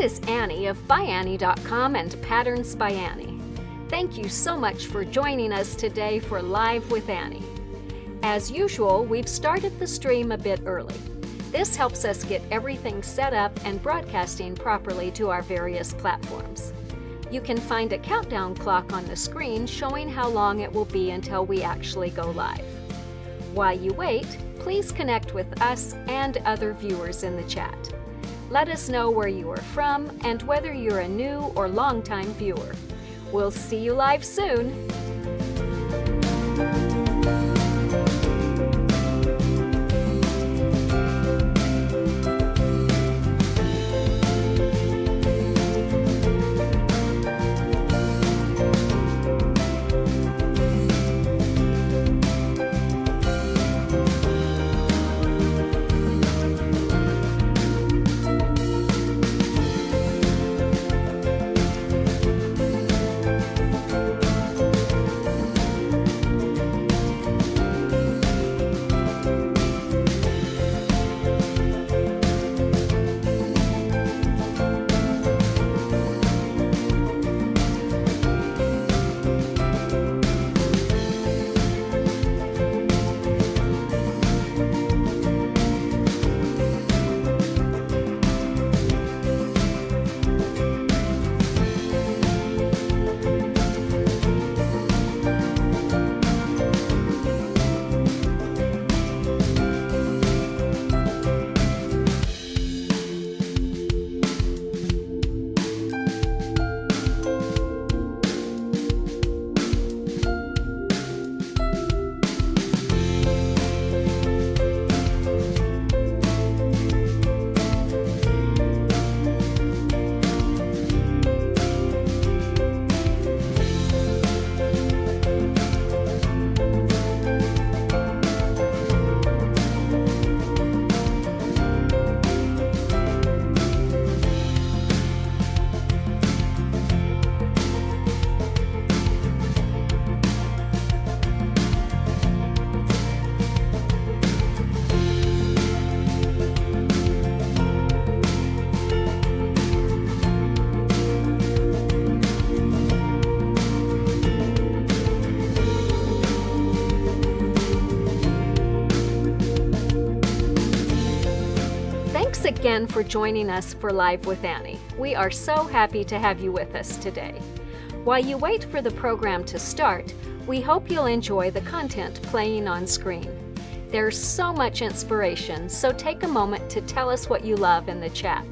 is Annie of ByAnnie.com and Patterns by Annie. Thank you so much for joining us today for Live with Annie. As usual, we've started the stream a bit early. This helps us get everything set up and broadcasting properly to our various platforms. You can find a countdown clock on the screen showing how long it will be until we actually go live. While you wait, please connect with us and other viewers in the chat. Let us know where you are from and whether you're a new or longtime viewer. We'll see you live soon! Thanks again for joining us for Live with Annie. We are so happy to have you with us today. While you wait for the program to start, we hope you'll enjoy the content playing on screen. There's so much inspiration, so take a moment to tell us what you love in the chat.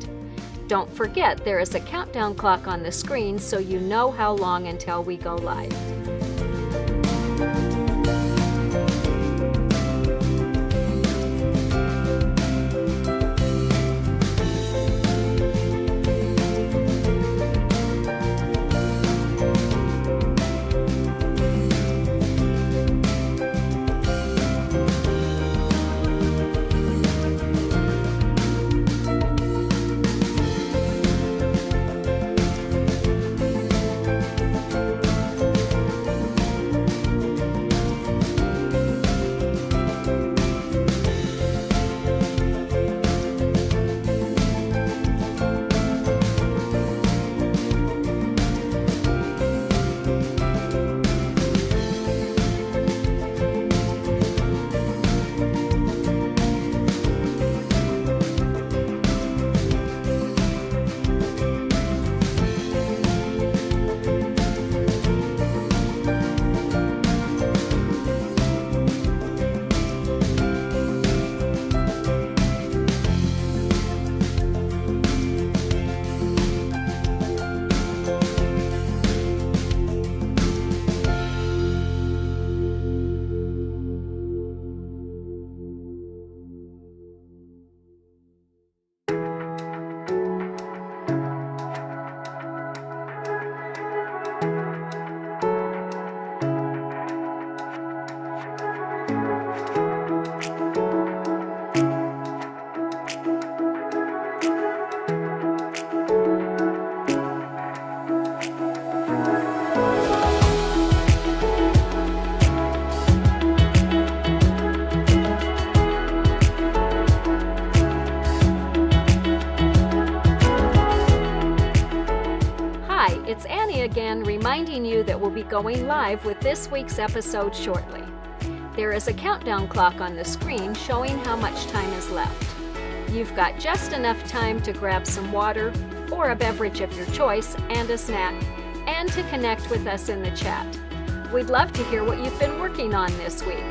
Don't forget there is a countdown clock on the screen so you know how long until we go live. that we'll be going live with this week's episode shortly. There is a countdown clock on the screen showing how much time is left. You've got just enough time to grab some water or a beverage of your choice and a snack, and to connect with us in the chat. We'd love to hear what you've been working on this week.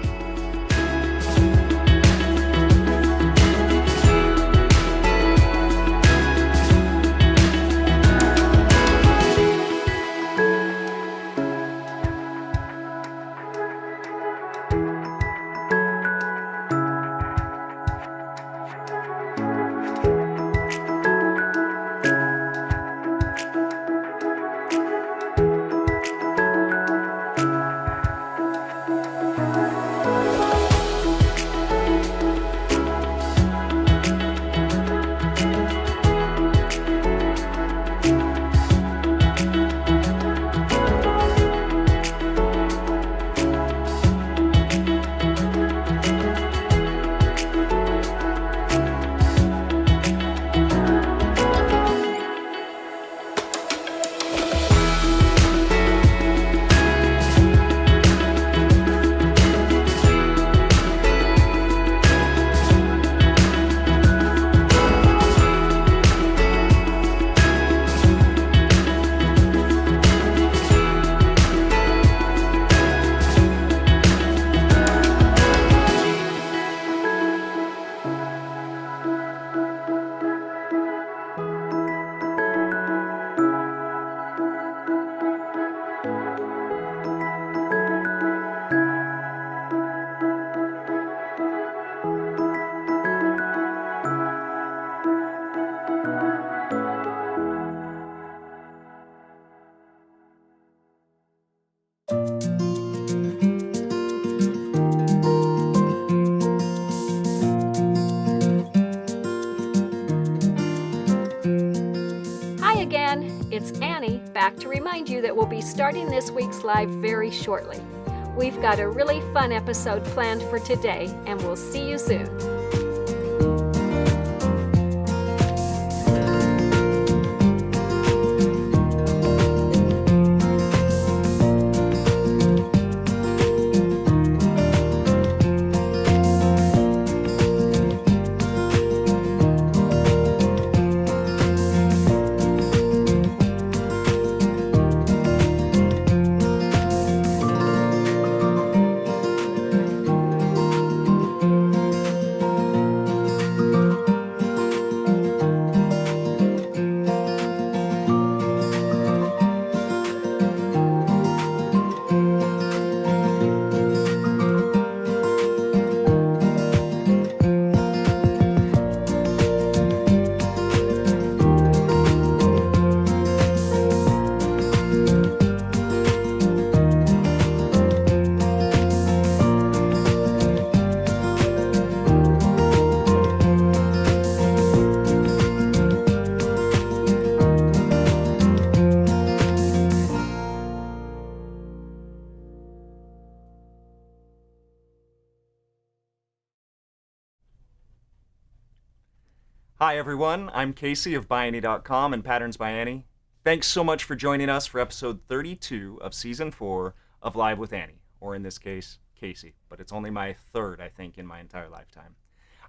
It's Annie, back to remind you that we'll be starting this week's live very shortly. We've got a really fun episode planned for today, and we'll see you soon. Hi everyone, I'm Casey of ByAnnie.com and Patterns by Annie. Thanks so much for joining us for episode 32 of season 4 of Live with Annie, or in this case, Casey, but it's only my third, I think, in my entire lifetime.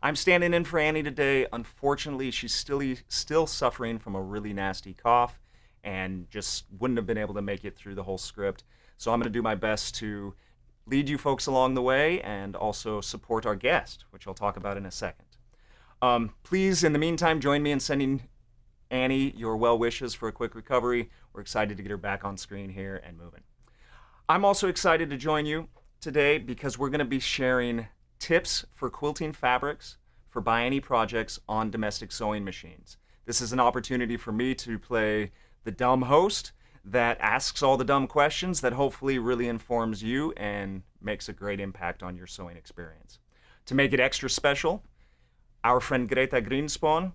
I'm standing in for Annie today. Unfortunately, she's still suffering from a really nasty cough and just wouldn't have been able to make it through the whole script. So I'm going to do my best to lead you folks along the way and also support our guest, which I'll talk about in a second. Please, in the meantime, join me in sending Annie your well wishes for a quick recovery. We're excited to get her back on screen here and moving. I'm also excited to join you today because we're going to be sharing tips for quilting fabrics for ByAnnie projects on domestic sewing machines. This is an opportunity for me to play the dumb host that asks all the dumb questions that hopefully really informs you and makes a great impact on your sewing experience. To make it extra special, our friend Grete Greenshpon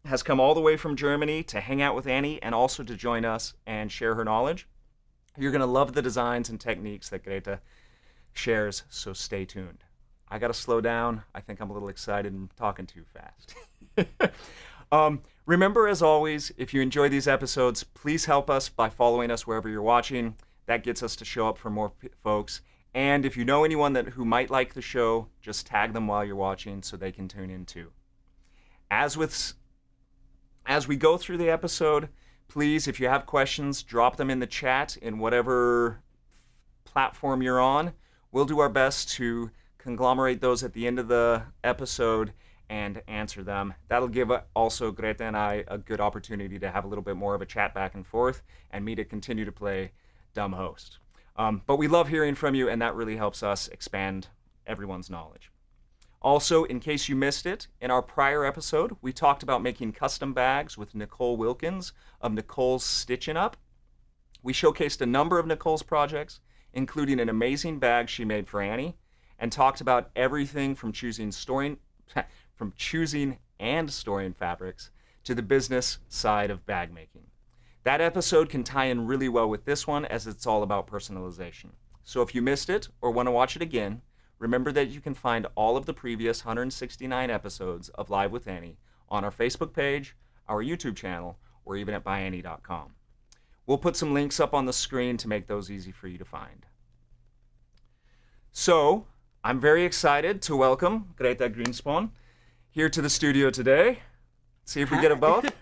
has come all the way from Germany to hang out with Annie and also to join us and share her knowledge. You're going to love the designs and techniques that Grete shares, so stay tuned. I got to slow down. I think I'm a little excited and talking too fast. Remember, as always, if you enjoy these episodes, please help us by following us wherever you're watching. That gets us to show up for more folks. And if you know anyone who might like the show, just tag them while you're watching so they can tune in too. As we go through the episode, please, if you have questions, drop them in the chat in whatever platform you're on. We'll do our best to conglomerate those at the end of the episode and answer them. That'll give also Grete and I a good opportunity to have a little bit more of a chat back and forth, and me to continue to play dumb host. But we love hearing from you, and that really helps us expand everyone's knowledge. Also, in case you missed it, in our prior episode, we talked about making custom bags with Nicole Wilkins of Nicole's Stitchin' Up. We showcased a number of Nicole's projects, including an amazing bag she made for Annie, and talked about everything from choosing and storing fabrics to the business side of bag making. That episode can tie in really well with this one, as it's all about personalization. So if you missed it or want to watch it again, remember that you can find all of the previous 169 episodes of Live with Annie on our Facebook page, our YouTube channel, or even at ByAnnie.com. We'll put some links up on the screen to make those easy for you to find. So, I'm very excited to welcome Grete Greenshpon here to the studio today. See if we get them both.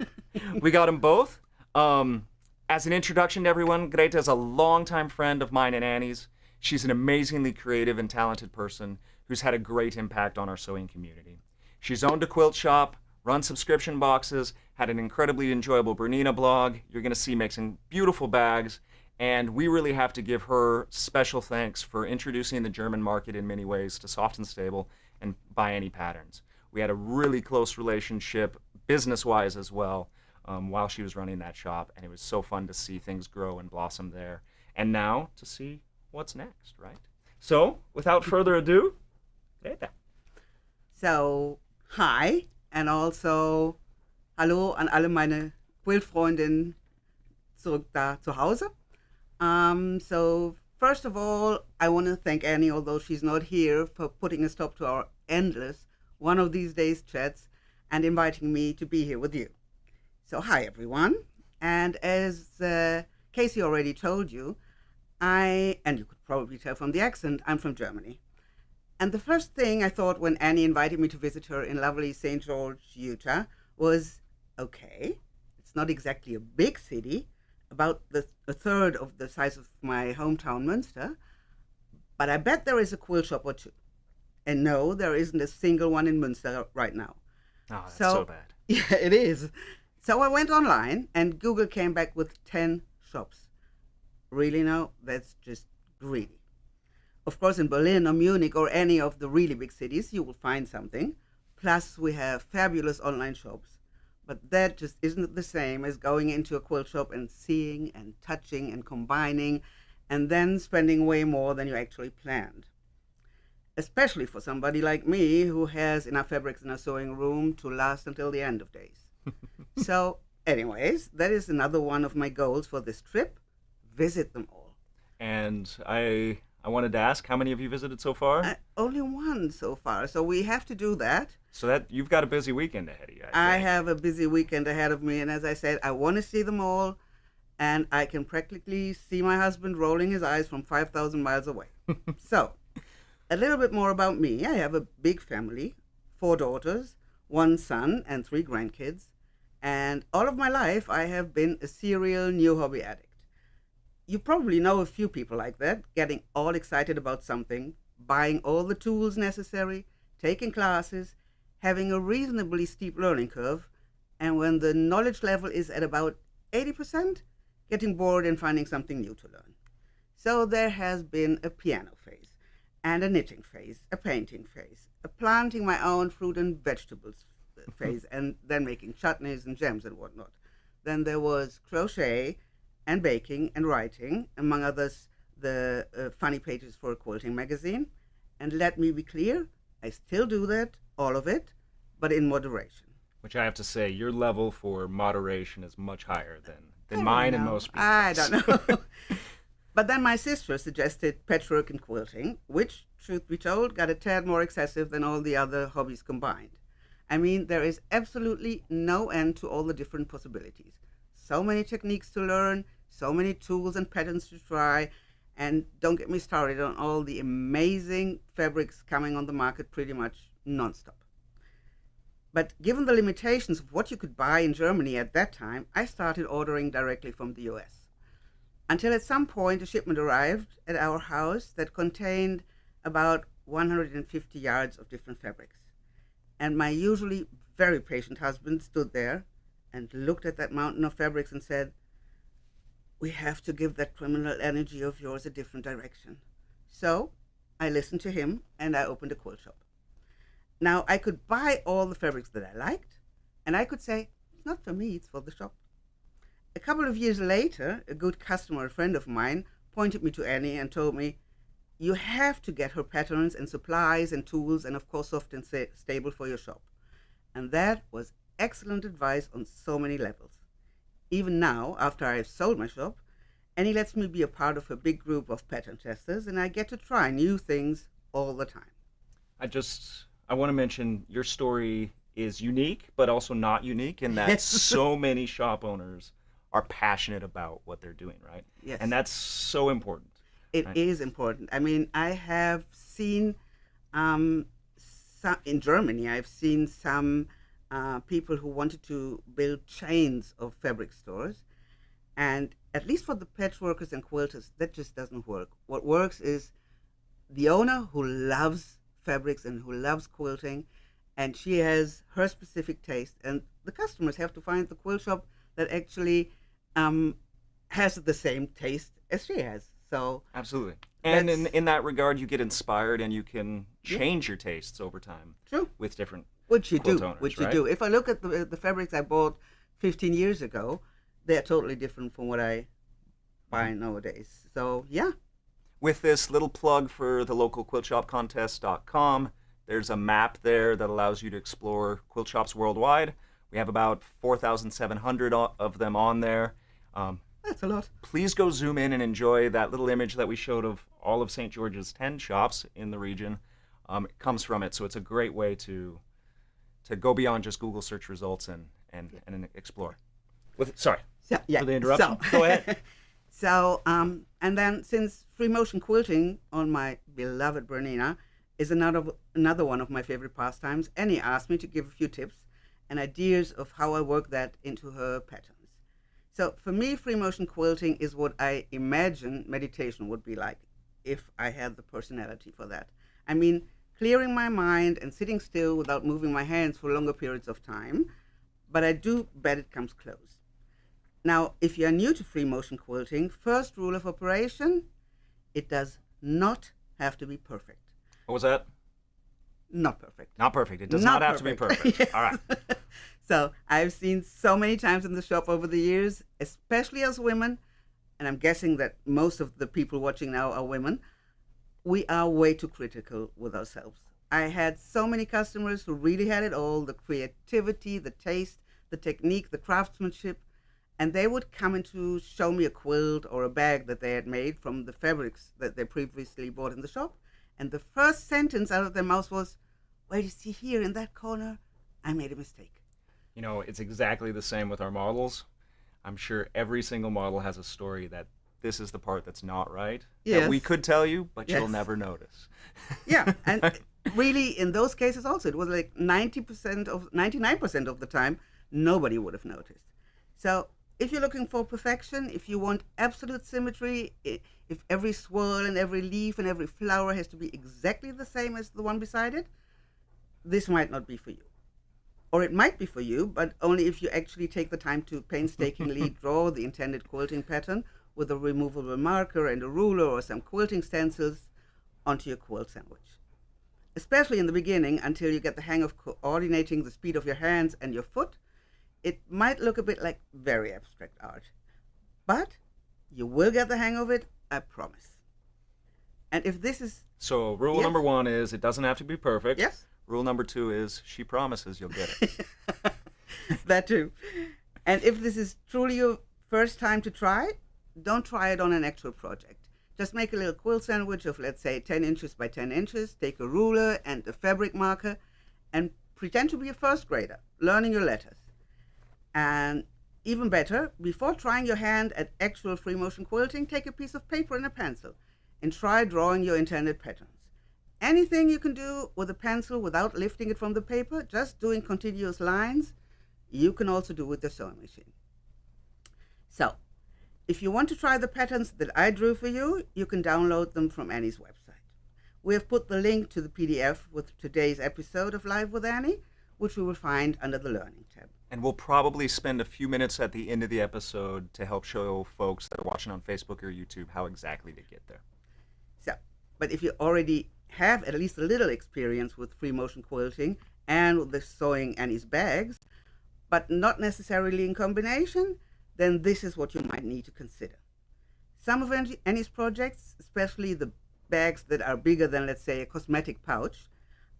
We got them both. As an introduction to everyone, Grete is a longtime friend of mine and Annie's. She's an amazingly creative and talented person who's had a great impact on our sewing community. She's owned a quilt shop, run subscription boxes, had an incredibly enjoyable BERNINA blog. You're going to see making beautiful bags, and we really have to give her special thanks for introducing the German market in many ways to Soft and Stable and ByAnnie patterns. We had a really close relationship, business-wise as well, while she was running that shop, and it was so fun to see things grow and blossom there. And now to see what's next, right? So, without further ado, Grete. So, hi, and also hallo an alle meine Quiltfreundinnen zurück da zu Hause. So, first of all, I want to thank Annie, although she's not here, for putting a stop to our endless one of these days chats and inviting me to be here with you. So, hi everyone, and as Casey already told you, and you could probably tell from the accent, I'm from Germany. And the first thing I thought when Annie invited me to visit her in lovely St. George, Utah, was, okay, it's not exactly a big city, about a third of the size of my hometown, Münster, but I bet there is a quilt shop or two. And no, there isn't a single one in Münster right now. Oh, that's so bad. Yeah, it is. So I went online, and Google came back with 10 shops. Really now, that's just greedy. Of course, in Berlin or Munich or any of the really big cities, you will find something. Plus, we have fabulous online shops. But that just isn't the same as going into a quilt shop and seeing and touching and combining and then spending way more than you actually planned. Especially for somebody like me who has enough fabrics in a sewing room to last until the end of days. So, anyways, that is another one of my goals for this trip. Visit them all. And I wanted to ask, how many have you visited so far? Only one so far, so we have to do that. So that you've got a busy weekend ahead of you. I have a busy weekend ahead of me, and as I said, I want to see them all, and I can practically see my husband rolling his eyes from 5,000 miles away. So, a little bit more about me. I have a big family, 4 daughters, 1 son, and 3 grandkids. And all of my life, I have been a serial new hobby addict. You probably know a few people like that, getting all excited about something, buying all the tools necessary, taking classes, having a reasonably steep learning curve, and when the knowledge level is at about 80%, getting bored and finding something new to learn. So there has been a piano phase, and a knitting phase, a painting phase, a planting my own fruit and vegetables phase, and then making chutneys and jams and whatnot. Then there was crochet and baking and writing, among others, the funny pages for a quilting magazine. And let me be clear, I still do that, all of it, but in moderation. Which I have to say, your level for moderation is much higher than mine and most people's. I don't know. But then my sister suggested patchwork and quilting, which, truth be told, got a tad more excessive than all the other hobbies combined. I mean, there is absolutely no end to all the different possibilities. So many techniques to learn, so many tools and patterns to try, and don't get me started on all the amazing fabrics coming on the market pretty much nonstop. But given the limitations of what you could buy in Germany at that time, I started ordering directly from the US. Until at some point a shipment arrived at our house that contained about 150 yards of different fabrics. And my usually very patient husband stood there and looked at that mountain of fabrics and said, "We have to give that criminal energy of yours a different direction." So I listened to him and I opened a quilt shop. Now I could buy all the fabrics that I liked, and I could say, "It's not for me, it's for the shop." A couple of years later, a good customer, a friend of mine, pointed me to Annie and told me, "You have to get her patterns and supplies and tools and of course soft and stable for your shop." And that was excellent advice on so many levels. Even now, after I've sold my shop, Annie lets me be a part of a big group of pattern testers, and I get to try new things all the time. I want to mention your story is unique, but also not unique in that so many shop owners are passionate about what they're doing, right? Yes. And that's so important. It right? is important. I mean, I have seen some, in Germany, I've seen some people who wanted to build chains of fabric stores. And at least for the patchworkers and quilters, that just doesn't work. What works is the owner who loves fabrics and who loves quilting, and she has her specific taste. And the customers have to find the quilt shop that actually has the same taste as she has. So Absolutely. And in that regard, you get inspired and you can change your tastes over time. True. With different Which you quilt do. owners, Which right? you do. If I look at the fabrics I bought 15 years ago, they're totally different from what I buy nowadays. So yeah. With this little plug for the local quiltshopcontest.com, there's a map there that allows you to explore quilt shops worldwide. We have about 4,700 of them on there. That's a lot. Please go zoom in and enjoy that little image that we showed of all of St. George's 10 shops in the region. It comes from it, so it's a great way to go beyond just Google search results and explore. Sorry for the interruption. Go ahead. So, and then since free motion quilting on my beloved BERNINA is another one of my favorite pastimes, Annie asked me to give a few tips and ideas of how I work that into her patterns. So for me, free motion quilting is what I imagine meditation would be like if I had the personality for that. I mean, clearing my mind and sitting still without moving my hands for longer periods of time, but I do bet it comes close. Now, if you're new to free motion quilting, first rule of operation, it does not have to be perfect. What was that? Not perfect. Not perfect. It does not have to be perfect. Yes. All right. So I've seen so many times in the shop over the years, especially as women, and I'm guessing that most of the people watching now are women, we are way too critical with ourselves. I had so many customers who really had it all, the creativity, the taste, the technique, the craftsmanship, and they would come in to show me a quilt or a bag that they had made from the fabrics that they previously bought in the shop. And the first sentence out of their mouth was, "Well, you see here in that corner, I made a mistake." You know, it's exactly the same with our models. I'm sure every single model has a story that this is the part that's not right. Yes. That we could tell you, but you'll Yes. never notice. Yeah, and really in those cases also, it was like 99% of the time, nobody would have noticed. So if you're looking for perfection, if you want absolute symmetry, if every swirl and every leaf and every flower has to be exactly the same as the one beside it, this might not be for you. Or it might be for you, but only if you actually take the time to painstakingly draw the intended quilting pattern with a removable marker and a ruler or some quilting stencils onto your quilt sandwich. Especially in the beginning, until you get the hang of coordinating the speed of your hands and your foot, it might look a bit like very abstract art. But you will get the hang of it, I promise. And if this is... So rule Yes. number 1 is it doesn't have to be perfect. Yes? Rule number 2 is she promises you'll get it. That too. And if this is truly your first time to try, don't try it on an actual project. Just make a little quilt sandwich of, let's say, 10 inches by 10 inches. Take a ruler and a fabric marker and pretend to be a first grader, learning your letters. And even better, before trying your hand at actual free motion quilting, take a piece of paper and a pencil and try drawing your intended patterns. Anything you can do with a pencil without lifting it from the paper, just doing continuous lines, you can also do with the sewing machine. So, if you want to try the patterns that I drew for you, you can download them from Annie's website. We have put the link to the PDF with today's episode of Live with Annie, which we will find under the Learning tab. And we'll probably spend a few minutes at the end of the episode to help show folks that are watching on Facebook or YouTube how exactly to get there. So, but if you already have at least a little experience with free motion quilting and with the sewing Annie's bags, but not necessarily in combination, then this is what you might need to consider. Some of Annie's projects, especially the bags that are bigger than, let's say, a cosmetic pouch,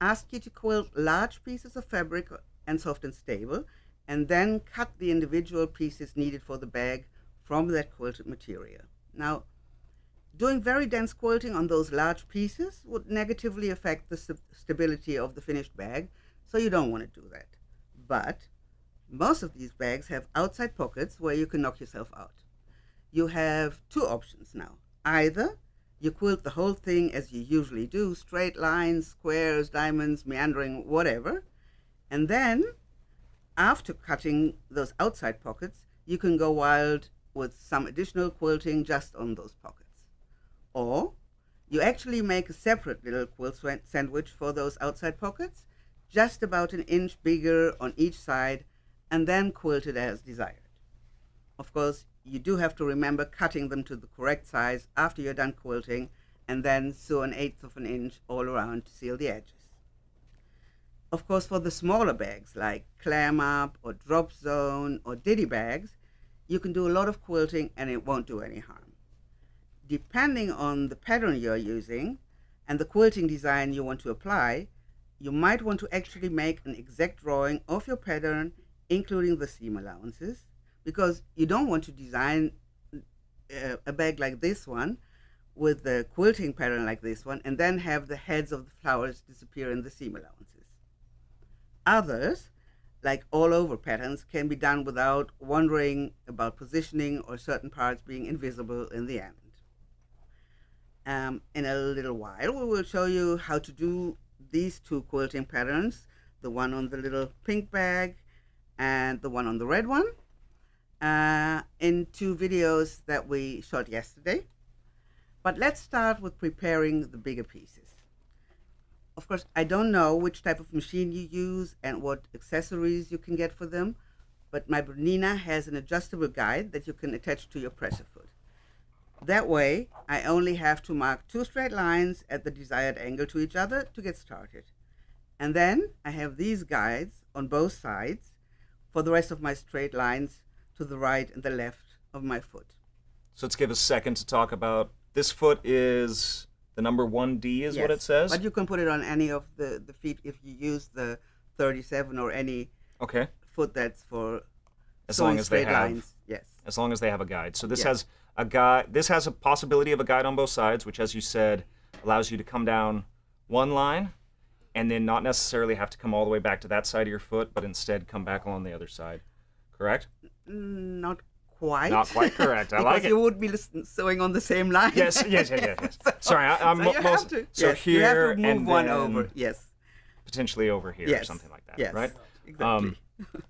ask you to quilt large pieces of fabric and soft and stable, and then cut the individual pieces needed for the bag from that quilted material. Now, doing very dense quilting on those large pieces would negatively affect the stability of the finished bag, so you don't want to do that. But most of these bags have outside pockets where you can knock yourself out. You have two options now. Either you quilt the whole thing as you usually do, straight lines, squares, diamonds, meandering, whatever, and then after cutting those outside pockets, you can go wild with some additional quilting just on those pockets. Or you actually make a separate little quilt sandwich for those outside pockets, just about an inch bigger on each side, and then quilt it as desired. Of course, you do have to remember cutting them to the correct size after you're done quilting, and then sew 1/8 of an inch all around to seal the edges. Of course, for the smaller bags like clam up or drop zone or ditty bags, you can do a lot of quilting and it won't do any harm. Depending on the pattern you're using and the quilting design you want to apply, you might want to actually make an exact drawing of your pattern, including the seam allowances, because you don't want to design a bag like this one with the quilting pattern like this one and then have the heads of the flowers disappear in the seam allowances. Others, like all-over patterns, can be done without wondering about positioning or certain parts being invisible in the end. In a little while, we will show you how to do these two quilting patterns, the one on the little pink bag and the one on the red one, in two videos that we shot yesterday. But let's start with preparing the bigger pieces. Of course, I don't know which type of machine you use and what accessories you can get for them, but my BERNINA has an adjustable guide that you can attach to your presser foot. That way, I only have to mark 2 straight lines at the desired angle to each other to get started. And then I have these guides on both sides for the rest of my straight lines to the right and the left of my foot. So let's give a second to talk about this foot is the number 1D is Yes, what it says? but you can put it on any of the feet if you use the 37 or any Okay. foot that's for As sewing long as they straight have lines. Yes. As long as they have a guide. So this Yes. has a guide. This has a possibility of a guide on both sides, which, as you said, allows you to come down one line and then not necessarily have to come all the way back to that side of your foot, but instead come back along the other side. Correct? Not quite. Not quite correct. I like Because it. you would be sewing on the same line. Yes. Sorry, I'm So you have most. to, So yes, here you have to move and one then over. Yes. potentially over here or Yes. something like that. Yes. Right? Exactly.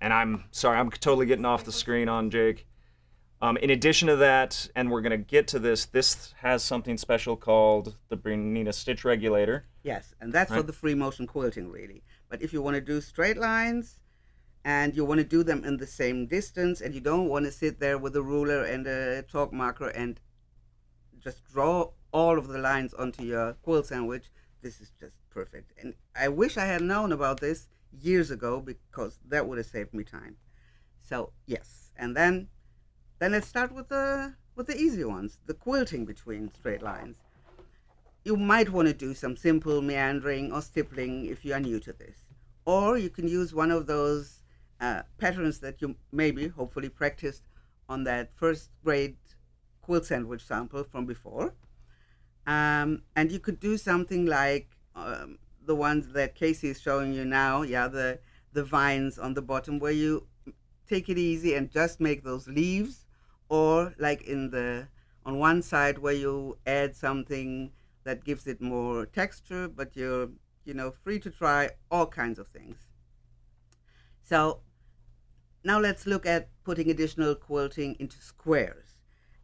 And I'm sorry, I'm totally getting off the screen on Jake. In addition to that, and we're going to get to this, this has something special called the BERNINA Stitch Regulator. Yes, and that's for Right. the free motion quilting, really. But if you want to do straight lines and you want to do them in the same distance and you don't want to sit there with a ruler and a chalk marker and just draw all of the lines onto your quilt sandwich, this is just perfect. And I wish I had known about this years ago because that would have saved me time. So, yes. And then let's start with the easy ones, the quilting between straight lines. You might want to do some simple meandering or stippling if you are new to this. Or you can use one of those patterns that you maybe, hopefully, practiced on that first grade quilt sandwich sample from before. And you could do something like the ones that Casey is showing you now, yeah, the vines on the bottom, where you take it easy and just make those leaves, or like on one side where you add something that gives it more texture, but you're free to try all kinds of things. So now let's look at putting additional quilting into squares.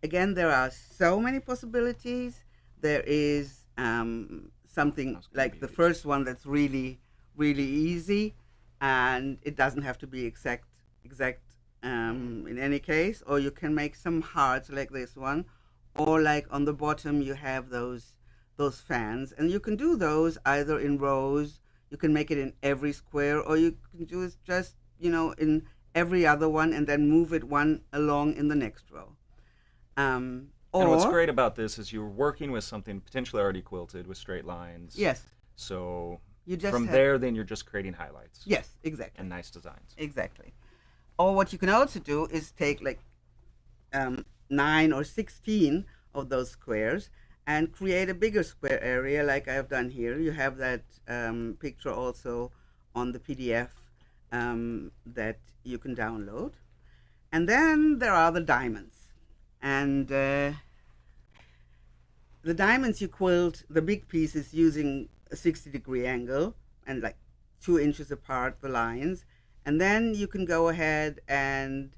Again, there are so many possibilities. There is something like the first one that's really, really easy, and it doesn't have to be exact in any case, or you can make some hearts like this one, or like on the bottom you have those fans, and you can do those either in rows. You can make it in every square, or you can do it just in every other one, and then move it one along in the next row. And what's great about this is you're working with something potentially already quilted with straight lines. Yes. So you just there, then you're just creating highlights. Yes, exactly. And nice designs. Exactly. Or what you can also do is take like 9 or 16 of those squares and create a bigger square area like I have done here. You have that picture also on the PDF that you can download. And then there are the diamonds. And the diamonds you quilt the big pieces using a 60-degree angle and like 2 inches apart, the lines. And then you can go ahead and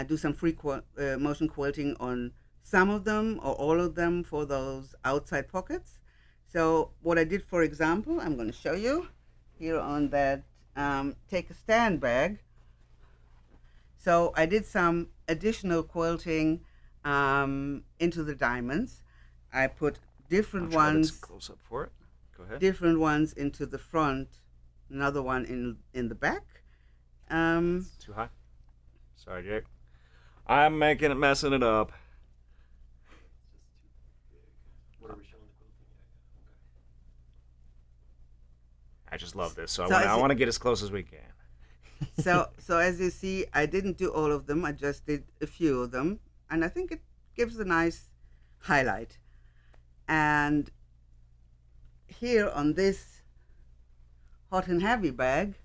do some free motion quilting on some of them or all of them for those outside pockets. So what I did, for example, I'm going to show you here on that take a stand bag. So I did some additional quilting into the diamonds. I put different ones. Close up for it. Go ahead. Different ones into the front, another one in the back. Too high. Sorry, Jake. I'm messing it up. What are we showing the quilting? I just love this, so So I want to get as close as we can. So as you see, I didn't do all of them. I just did a few of them, and I think it gives a nice highlight. And here on this hot and heavy bag,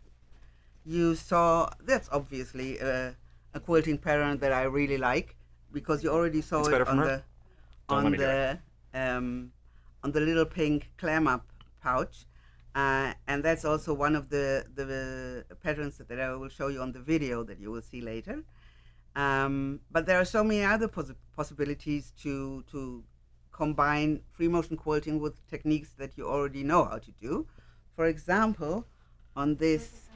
you saw that's obviously a quilting pattern that I really like, because you already saw It's it better from on her? the Don't let me do on the little pink clam up pouch. And that's also one of the patterns that I will show you on the video that you will see later. But there are so many other possibilities to combine free motion quilting with techniques that you already know how to do. For example, on this,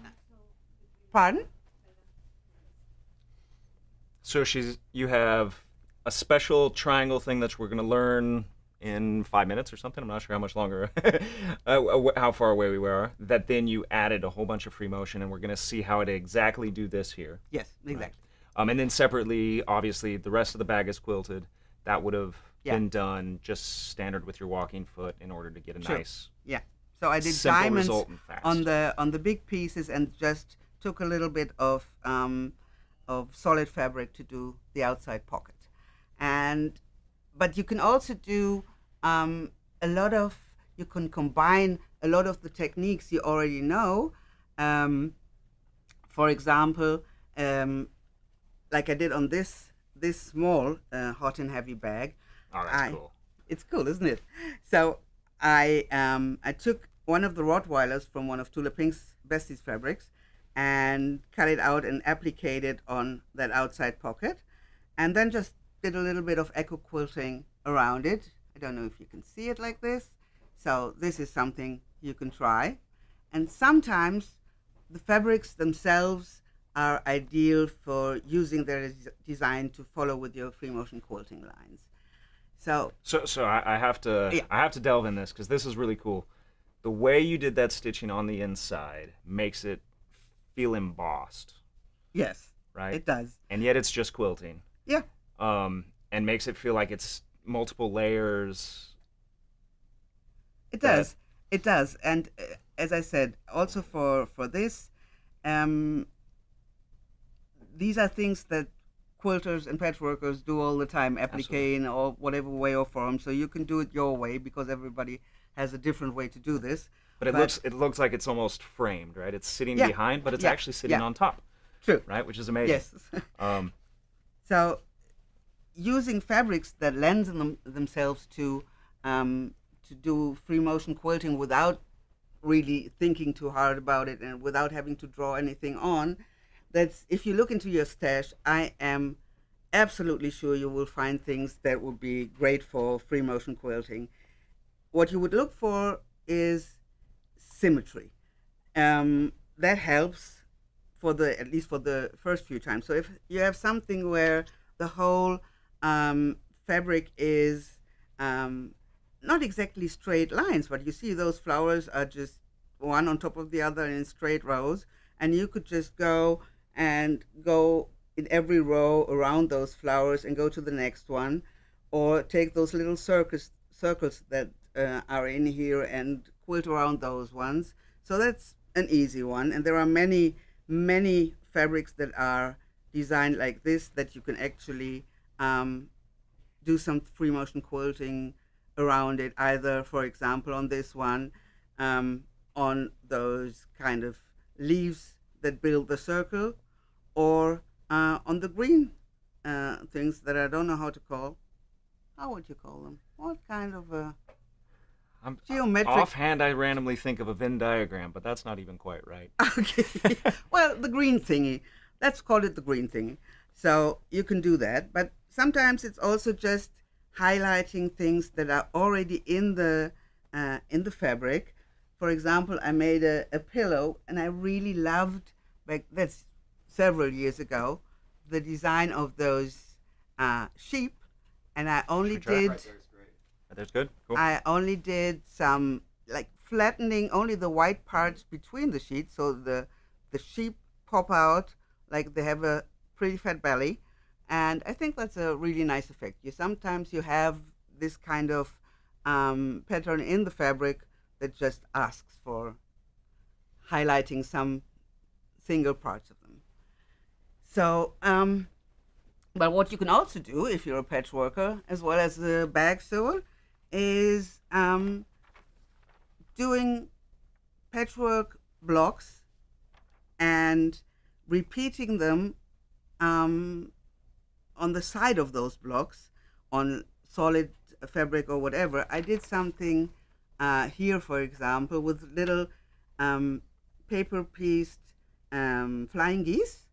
pardon? So you have a special triangle thing that we're going to learn in 5 minutes or something. I'm not sure how much longer, how far away we were. That then you added a whole bunch of free motion, and we're going to see how to exactly do this here. Yes, exactly. Right. And then separately, obviously, the rest of the bag is quilted. That would have been done just standard with your walking foot in order to get a nice, So I did simple diamonds result and fast. on the big pieces, and just took a little bit of solid fabric to do the outside pocket. But you can also do you can combine a lot of the techniques you already know. For example, like I did on this small hot and heavy bag. Oh, that's cool. It's cool, isn't it? So I took one of the Rottweilers from one of Tula Pink's Bestie's fabrics and cut it out and appliqued it on that outside pocket, and then just did a little bit of echo quilting around it. I don't know if you can see it like this. So this is something you can try. And sometimes the fabrics themselves are ideal for using their design to follow with your free motion quilting lines. So I have to delve in this, because this is really cool. The way you did that stitching on the inside makes it feel embossed. Yes, right? It does. And yet it's just quilting. Yeah. And makes it feel like it's multiple layers. It does. It does. And as I said, also for this, these are things that quilters and patchworkers do all the time, applique or whatever way or form. So you can do it your way because everybody has a different way to do this. But it looks like it's almost framed, right? It's sitting Yeah. behind, but it's Yeah. actually sitting Yeah. on top, True. right? Which is amazing. Yes. So using fabrics that lend themselves to do free motion quilting without really thinking too hard about it and without having to draw anything on, that's, if you look into your stash, I am absolutely sure you will find things that would be great for free motion quilting. What you would look for is symmetry. That helps at least for the first few times. So if you have something where the whole fabric is not exactly straight lines, but you see those flowers are just one on top of the other in straight rows, and you could just go in every row around those flowers and go to the next one, or take those little circles that are in here and quilt around those ones. So that's an easy one, and there are many fabrics that are designed like this that you can actually do some free motion quilting around it, either, for example, on this one, on those kind of leaves that build the circle, or on the green things that I don't know how to call. How would you call them? What kind of geometric? Offhand, I randomly think of a Venn diagram, but that's not even quite right. Okay. Well, the green thingy. Let's call it the green thingy. So you can do that, but sometimes it's also just highlighting things that are already in the fabric. For example, I made a pillow, and I really loved, that's several years ago, the design of those sheep, and I only did. Right there's great. That's good. Cool. I only did some flattening only the white parts between the sheets, so the sheep pop out like they have a pretty fat belly, and I think that's a really nice effect. Sometimes you have this kind of pattern in the fabric that just asks for highlighting some single parts of them. So, but what you can also do if you're a patchworker as well as a bag sewer is doing patchwork blocks and repeating them on the side of those blocks on solid fabric or whatever. I did something here, for example, with little paper pieced flying geese,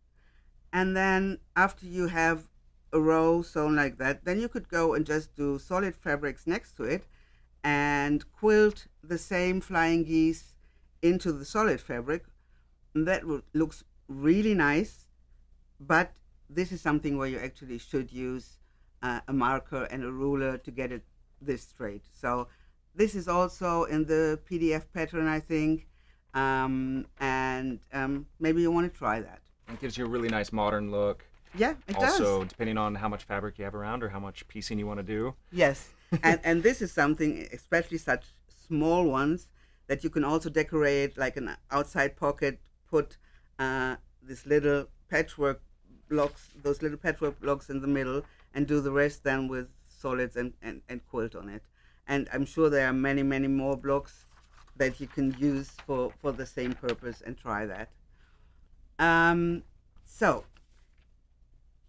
and then after you have a row sewn like that, then you could go and just do solid fabrics next to it and quilt the same flying geese into the solid fabric. And that looks really nice, but this is something where you actually should use a marker and a ruler to get it this straight. So this is also in the PDF pattern, I think, and maybe you want to try that. It gives you a really nice modern look. Yeah, it does. Also, depending on how much fabric you have around or how much piecing you want to do. Yes, and this is something, especially such small ones, that you can also decorate like an outside pocket, put this little patchwork blocks, those little patchwork blocks in the middle, and do the rest then with solids and quilt on it. And I'm sure there are many more blocks that you can use for the same purpose, and try that. So,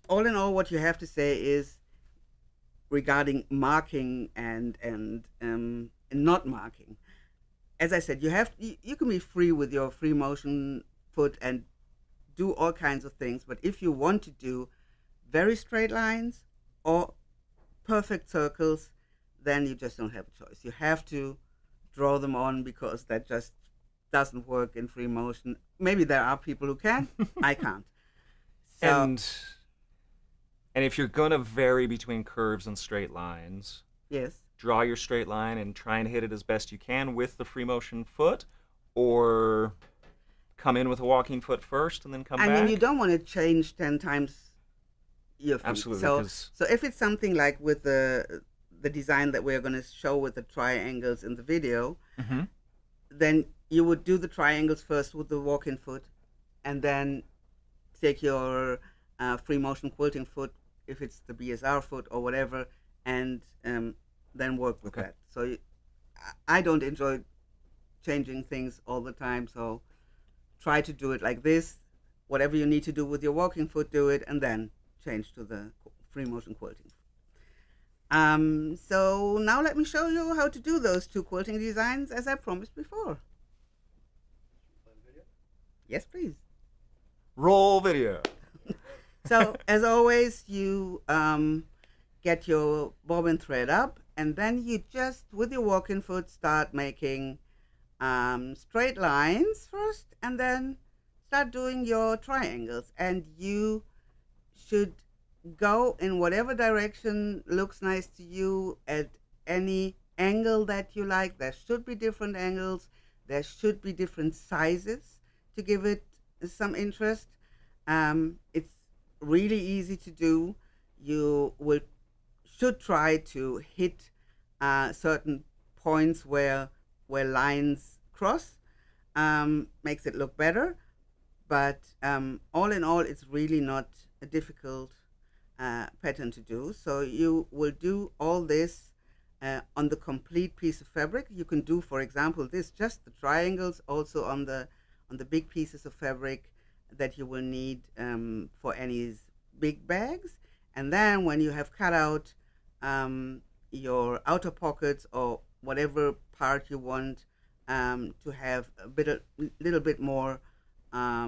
all in all, what you have to say is regarding marking and not marking. As I said, you can be free with your free motion foot and do all kinds of things, but if you want to do very straight lines or perfect circles, then you just don't have a choice. You have to draw them on, because that just doesn't work in free motion. Maybe there are people who can. I can't. So, and if you're going to vary between curves and straight lines, yes, draw your straight line and try and hit it as best you can with the free motion foot, or come in with a walking foot first and then come back. I mean, you don't want to change 10 times your feet. Absolutely. So if it's something like with the design that we're going to show with the triangles in the video, Mm-hmm. then you would do the triangles first with the walk-in foot, and then take your free motion quilting foot, if it's the BSR foot or whatever, and then work with that. So I don't enjoy changing things all the time, so try to do it like this. Whatever you need to do with your walking foot, do it, and then change to the free motion quilting. So now let me show you how to do those two quilting designs as I promised before. Yes, please. Roll video. So as always, you get your bobbin thread up, and then you just, with your walking foot, start making straight lines first, and then start doing your triangles. And you should go in whatever direction looks nice to you at any angle that you like. There should be different angles. There should be different sizes to give it some interest. It's really easy to do. You should try to hit certain points where lines cross. Makes it look better. But all in all, it's really not a difficult pattern to do. So you will do all this on the complete piece of fabric. You can do, for example, this, just the triangles, also on the big pieces of fabric that you will need for Annie's big bags. And then when you have cut out your outer pockets or whatever part you want to have a little bit more I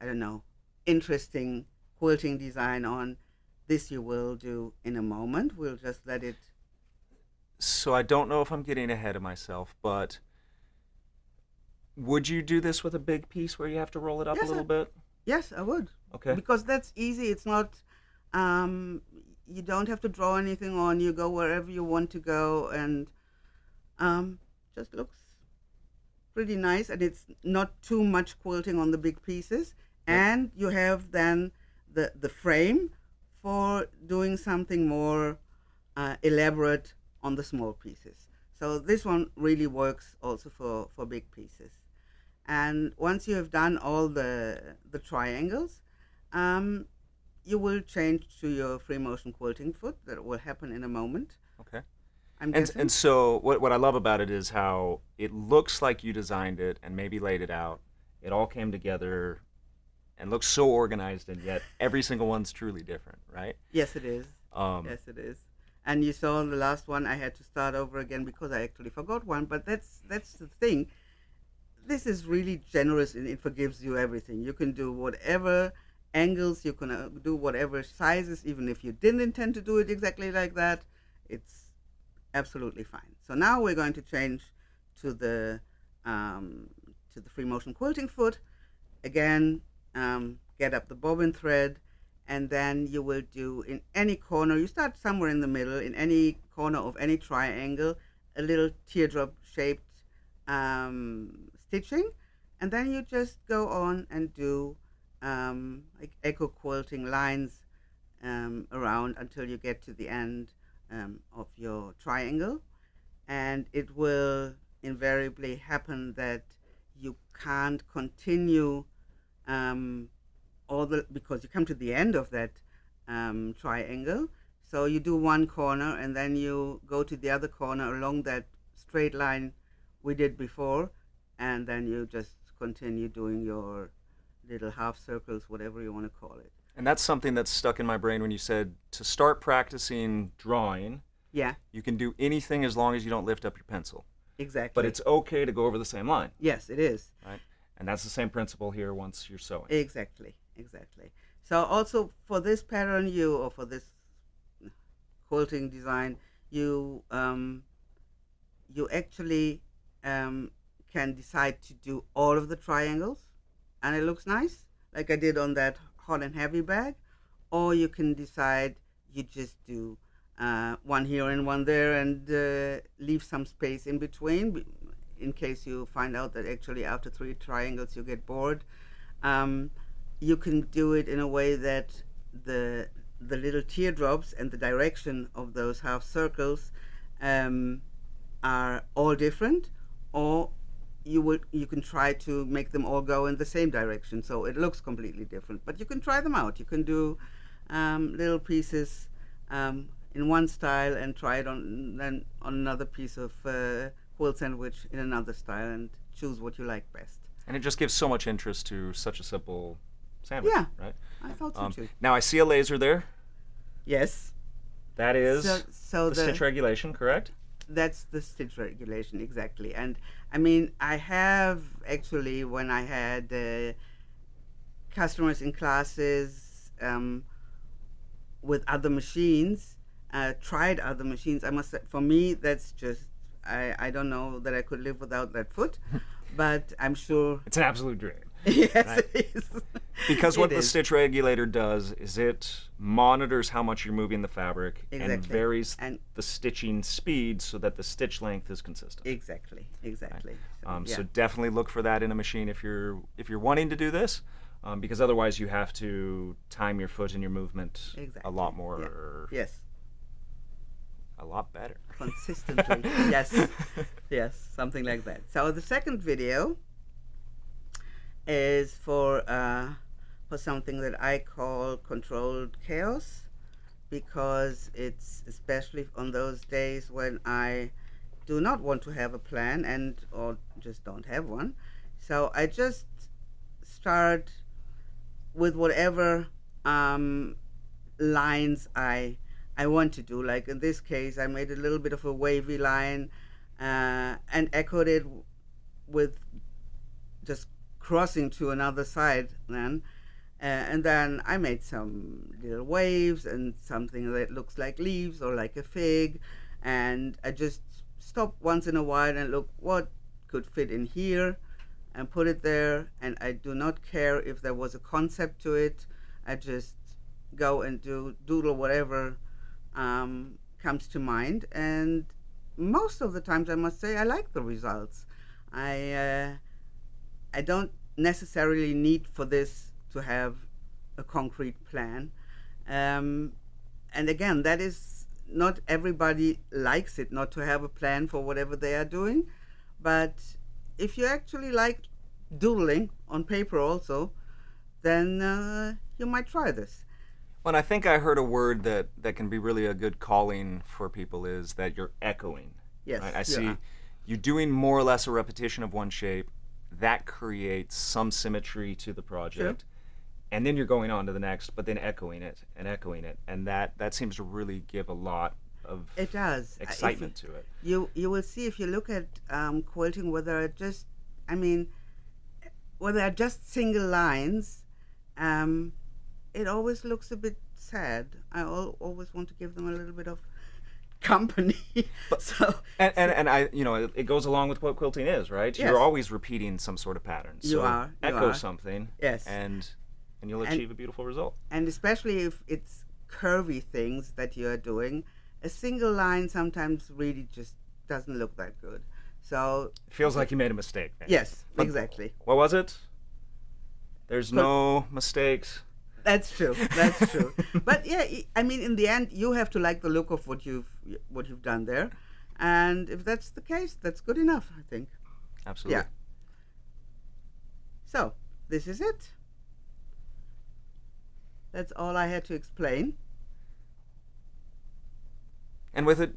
don't know, interesting quilting design on, this you will do in a moment. We'll just let it. So I don't know if I'm getting ahead of myself, but would you do this with a big piece where you have to roll it up a little bit? Yes, I would. Okay. Because that's easy. It's not, you don't have to draw anything on. You go wherever you want to go, and just looks pretty nice, and it's not too much quilting on the big pieces. Yep. And you have then the frame for doing something more elaborate on the small pieces. So this one really works also for big pieces. And once you have done all the triangles, you will change to your free motion quilting foot. That will happen in a moment. Okay. And so what I love about it is how it looks like you designed it and maybe laid it out. It all came together and looks so organized, and yet every single one's truly different, right? Yes, it is. Yes, it is. And you saw the last one, I had to start over again because I actually forgot one. But that's the thing. This is really generous, and it forgives you everything. You can do whatever angles, you can do whatever sizes, even if you didn't intend to do it exactly like that. It's absolutely fine. So now we're going to change to the free motion quilting foot. Again, get up the bobbin thread, and then you will do in any corner, you start somewhere in the middle, in any corner of any triangle, a little teardrop shaped stitching, and then you just go on and do like echo quilting lines around until you get to the end of your triangle. And it will invariably happen that you can't continue because you come to the end of that triangle. So you do one corner, and then you go to the other corner along that straight line we did before, and then you just continue doing your little half circles, whatever you want to call it. And that's something that's stuck in my brain when you said to start practicing drawing. Yeah. You can do anything as long as you don't lift up your pencil. Exactly. But it's okay to go over the same line. Yes, it is. Right? And that's the same principle here once you're sewing. Exactly. So also for this pattern, or for this quilting design, you actually can decide to do all of the triangles, and it looks nice, like I did on that hot and heavy bag. Or you can decide you just do one here and one there, and leave some space in between in case you find out that actually after 3 triangles you get bored. You can do it in a way that the little teardrops and the direction of those half circles are all different, or you can try to make them all go in the same direction, so it looks completely different. But you can try them out. You can do little pieces in one style and try it on another piece of quilt sandwich in another style and choose what you like best. And it just gives so much interest to such a simple sandwich, Yeah, right? I thought so too. Now I see a laser there. Yes. That is So the stitch regulation, correct? That's the stitch regulation, exactly. And I mean, I have actually, when I had customers in classes with other machines, tried other machines. I must say, for me, that's just, I don't know that I could live without that foot, but I'm sure. It's an absolute dream. Yes, Right. it is. Because what It the is. stitch regulator does is it monitors how much you're moving the fabric and Exactly. varies And- the stitching speed so that the stitch length is consistent. Exactly. So, So yeah. definitely look for that in a machine if you're wanting to do this, because otherwise you have to time your foot and your movement a Exactly. lot more, Yes. a lot better. Consistently. Yes, something like that. So the second video is for something that I call controlled chaos, because it's especially on those days when I do not want to have a plan or just don't have one. So I just start with whatever lines I want to do. Like in this case, I made a little bit of a wavy line and echoed it with just crossing to another side then. And then I made some little waves and something that looks like leaves or like a fig. And I just stop once in a while and look what could fit in here and put it there. And I do not care if there was a concept to it. I just go and doodle whatever comes to mind. And most of the times, I must say, I like the results. I don't necessarily need for this to have a concrete plan. And again, that is, not everybody likes it not to have a plan for whatever they are doing. But if you actually like doodling on paper also, then you might try this. Well, and I think I heard a word that can be really a good calling for people is that you're echoing. Yes, Right? I you see are. you're doing more or less a repetition of one shape. That creates some symmetry to the project. And then you're going on to the next, but then echoing it, and that seems to really give a lot of It does. excitement to it. You will see if you look at quilting whether it just, I mean, whether they're just single lines, it always looks a bit sad. I always want to give them a little bit of company. And I, it goes along with what quilting is, right? Yes. You're always repeating some sort of pattern. You So are. echo something. Yes. And you'll achieve a beautiful result. And especially if it's curvy things that you are doing, a single line sometimes really just doesn't look that good. So It feels like you made a mistake. Man. yes, But- exactly. What was it? There's no mistakes. That's true. That's true. But yeah, I mean, in the end, you have to like the look of what you've done there, and if that's the case, that's good enough, I think. Absolutely. Yeah. So this is it. That's all I had to explain. And with it,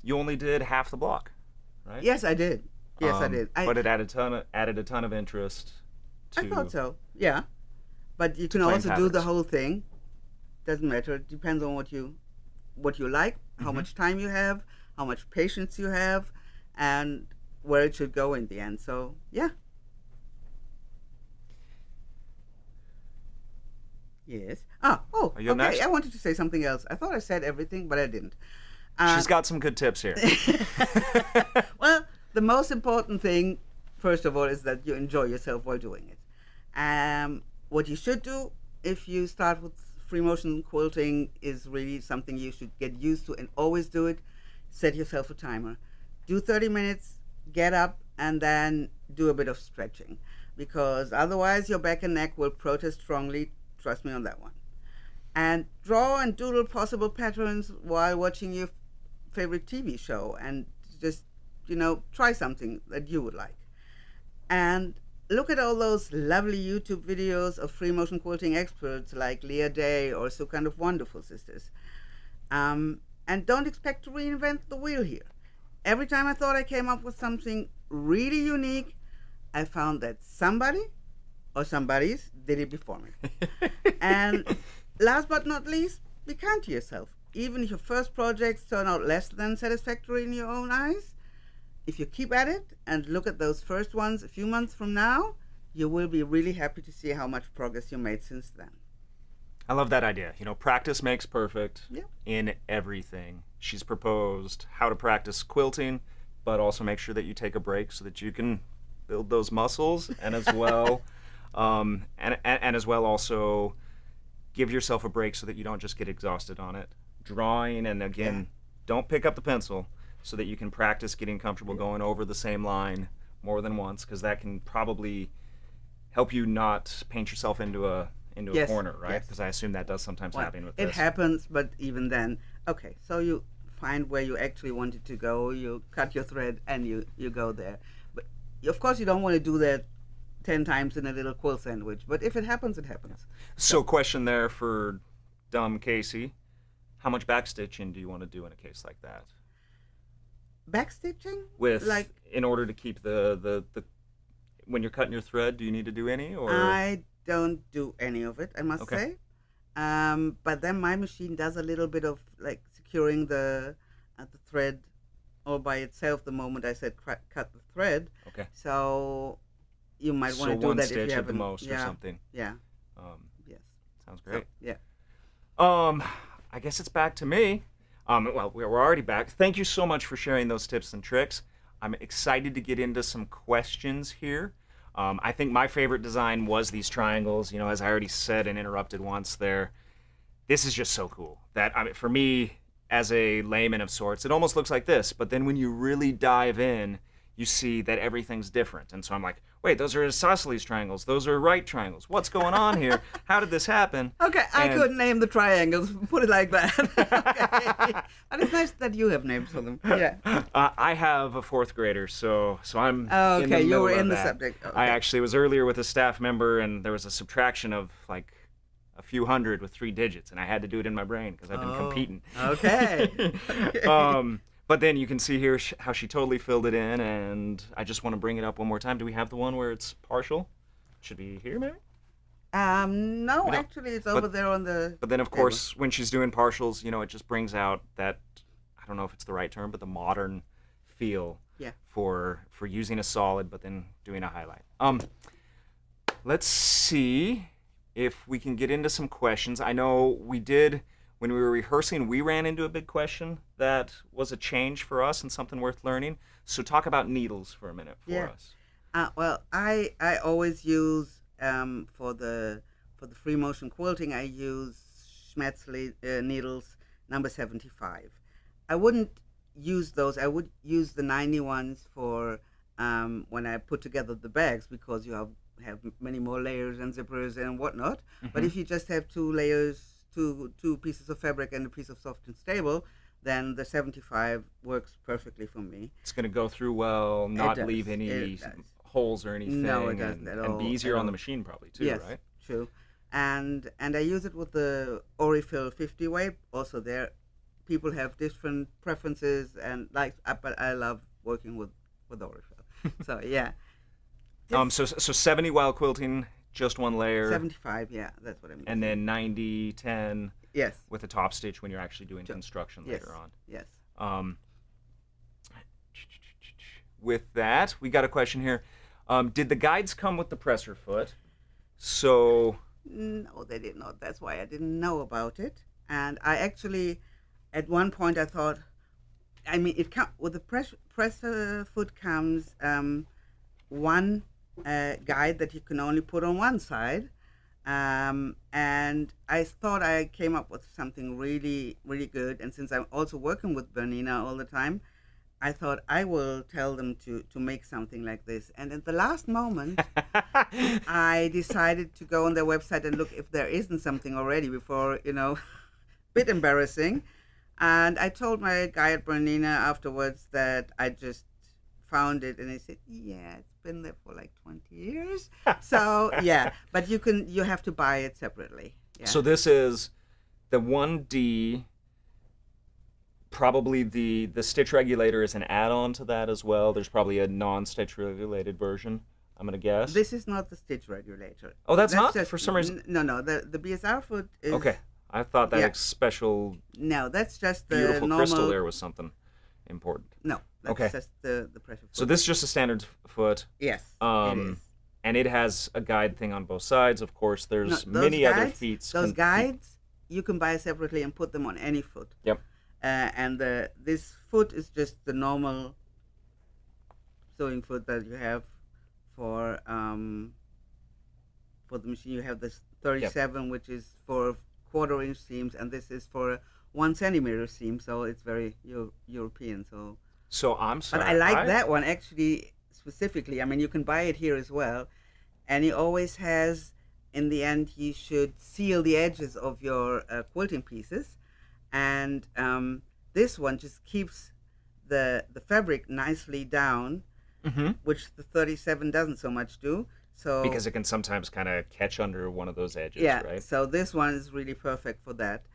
you only did half the block, right? Yes, I did. Yes, I did. But it added a ton of interest to I thought so. Yeah, but you can plain also do the patterns. whole thing. Doesn't matter. It depends on what you like, how much time you have, how much patience you have, and where it should go in the end. So yeah. Yes. Oh, Are you up okay. next? I wanted to say something else. I thought I said everything, but I didn't. She's got some good tips here. Well, the most important thing, first of all, is that you enjoy yourself while doing it. What you should do if you start with free motion quilting is really something you should get used to and always do it. Set yourself a timer. Do 30 minutes, get up, and then do a bit of stretching, because otherwise your back and neck will protest strongly. Trust me on that one. And draw and doodle possible patterns while watching your favorite TV show, and just, try something that you would like. And look at all those lovely YouTube videos of free motion quilting experts like Leah Day or So Kind of Wonderful Sisters. And don't expect to reinvent the wheel here. Every time I thought I came up with something really unique, I found that somebody or somebody's did it before me. And last but not least, be kind to yourself. Even if your first projects turn out less than satisfactory in your own eyes, if you keep at it and look at those first ones a few months from now, you will be really happy to see how much progress you made since then. I love that idea. Practice makes perfect Yeah. in everything. She's proposed how to practice quilting, but also make sure that you take a break so that you can build those muscles, and as well, and as well also give yourself a break so that you don't just get exhausted on it. Drawing, and again, don't pick up the pencil so that you can practice getting comfortable going over the same line more than once, because that can probably help you not paint yourself into a Yes, corner, right? yes. Because I assume that does sometimes Well, happen with it this. happens, but even then, okay, so you find where you actually wanted to go, you cut your thread, and you go there. But of course, you don't want to do that 10 times in a little quilt sandwich, but if it happens, it happens. So question there for dumb Casey. How much backstitching do you want to do in a case like that? Backstitching? With, Like, in order to keep the when you're cutting your thread, do you need to do any? Or I don't do any of it, I must Okay. say. But then my machine does a little bit of like securing the thread all by itself the moment I said cut the thread. Okay. So you might So want to do one that stitch if you at haven't. the most or Yeah, something. yeah, yes. Sounds So, great. yeah. I guess it's back to me. Well, we're already back. Thank you so much for sharing those tips and tricks. I'm excited to get into some questions here. I think my favorite design was these triangles. As I already said and interrupted once there, this is just so cool. That for me, as a layman of sorts, it almost looks like this. But then when you really dive in, you see that everything's different. And so I'm like, wait, those are isosceles triangles. Those are right triangles. What's going on here? How did this happen? Okay, I And- couldn't name the triangles. Put it like that. Okay. But it's nice that you have names for them. Yeah. I have a fourth grader, so I'm. Oh, in the okay, you middle were of in the that. subject. Okay. I actually was earlier with a staff member, and there was a subtraction of like a few hundred with 3 digits, and I had to do it in my brain because I've been competing. Okay. But then you can see here how she totally filled it in, and I just want to bring it up one more time. Do we have the one where it's partial? Should be here, maybe? No, We don't- actually, it's over there on the. But then, of table. course, when she's doing partials, it just brings out that, I don't know if it's the right term, but the modern feel Yeah. for using a solid, but then doing a highlight. Let's see if we can get into some questions. I know we did, when we were rehearsing, we ran into a big question that was a change for us and something worth learning. So talk about needles for a minute for Yeah. us. Well, I always use for the free motion quilting, I use Schmetzli needles number 75. I wouldn't use those. I would use the 90 ones for when I put together the bags, because you have many more layers and zippers and whatnot. But if you just have 2 layers, two pieces of fabric and a piece of soft and stable, then the 75 works perfectly for me. It's going to go through well, not does. leave any It does. holes or anything. No, it doesn't at and be all, easier at on the all. machine probably too, Yes, right? true. And I use it with the Orifill 50 weight. Also, there people have different preferences, and but I love working with Orifill. So yeah. So 70 while quilting, just one layer, 75, yeah, that's what I mean. and then 90, 10 yes, with a top stitch when you're actually doing construction yes, later on. yes. With that, we got a question here. Did the guides come with the presser foot? So No, they did not. That's why I didn't know about it. And I actually, at one point, I thought, I mean, with the presser foot comes one guide that you can only put on one side. And I thought I came up with something really, really good. And since I'm also working with BERNINA all the time, I thought I will tell them to make something like this. And at the last moment, I decided to go on their website and look if there isn't something already before, bit embarrassing. And I told my guy at BERNINA afterwards that I just found it, and they said, yeah, it's been there for like 20 years. So yeah, but you have to buy it separately. Yeah. So this is the 1D. Probably the stitch regulator is an add-on to that as well. There's probably a non-stitch regulated version, I'm gonna guess. This is not the stitch regulator. Oh, that's not? just, For some reason. No. The BSR foot is Okay, I thought that Yeah. special No, that's just the beautiful normal. crystal there was something important. No, that's Okay. just the pressure foot. So this is just a standard foot. Yes, it is. And it has a guide thing on both sides. Of course, there's No, those many other guides- feet. Those guides you can buy separately and put them on any foot. Yep. And this foot is just the normal sewing foot that you have for the machine. You have this 37, which is for 1/4 inch seams, and this is for a 1 centimeter seam. So it's very European. So I'm sorry. But I like that one actually specifically. I mean, you can buy it here as well, and he always has. In the end, you should seal the edges of your quilting pieces, and this one just keeps the fabric nicely down, which the 37 doesn't so much do. So Because it can sometimes kind of catch under one of those edges, yeah, right? so this one is really perfect for that.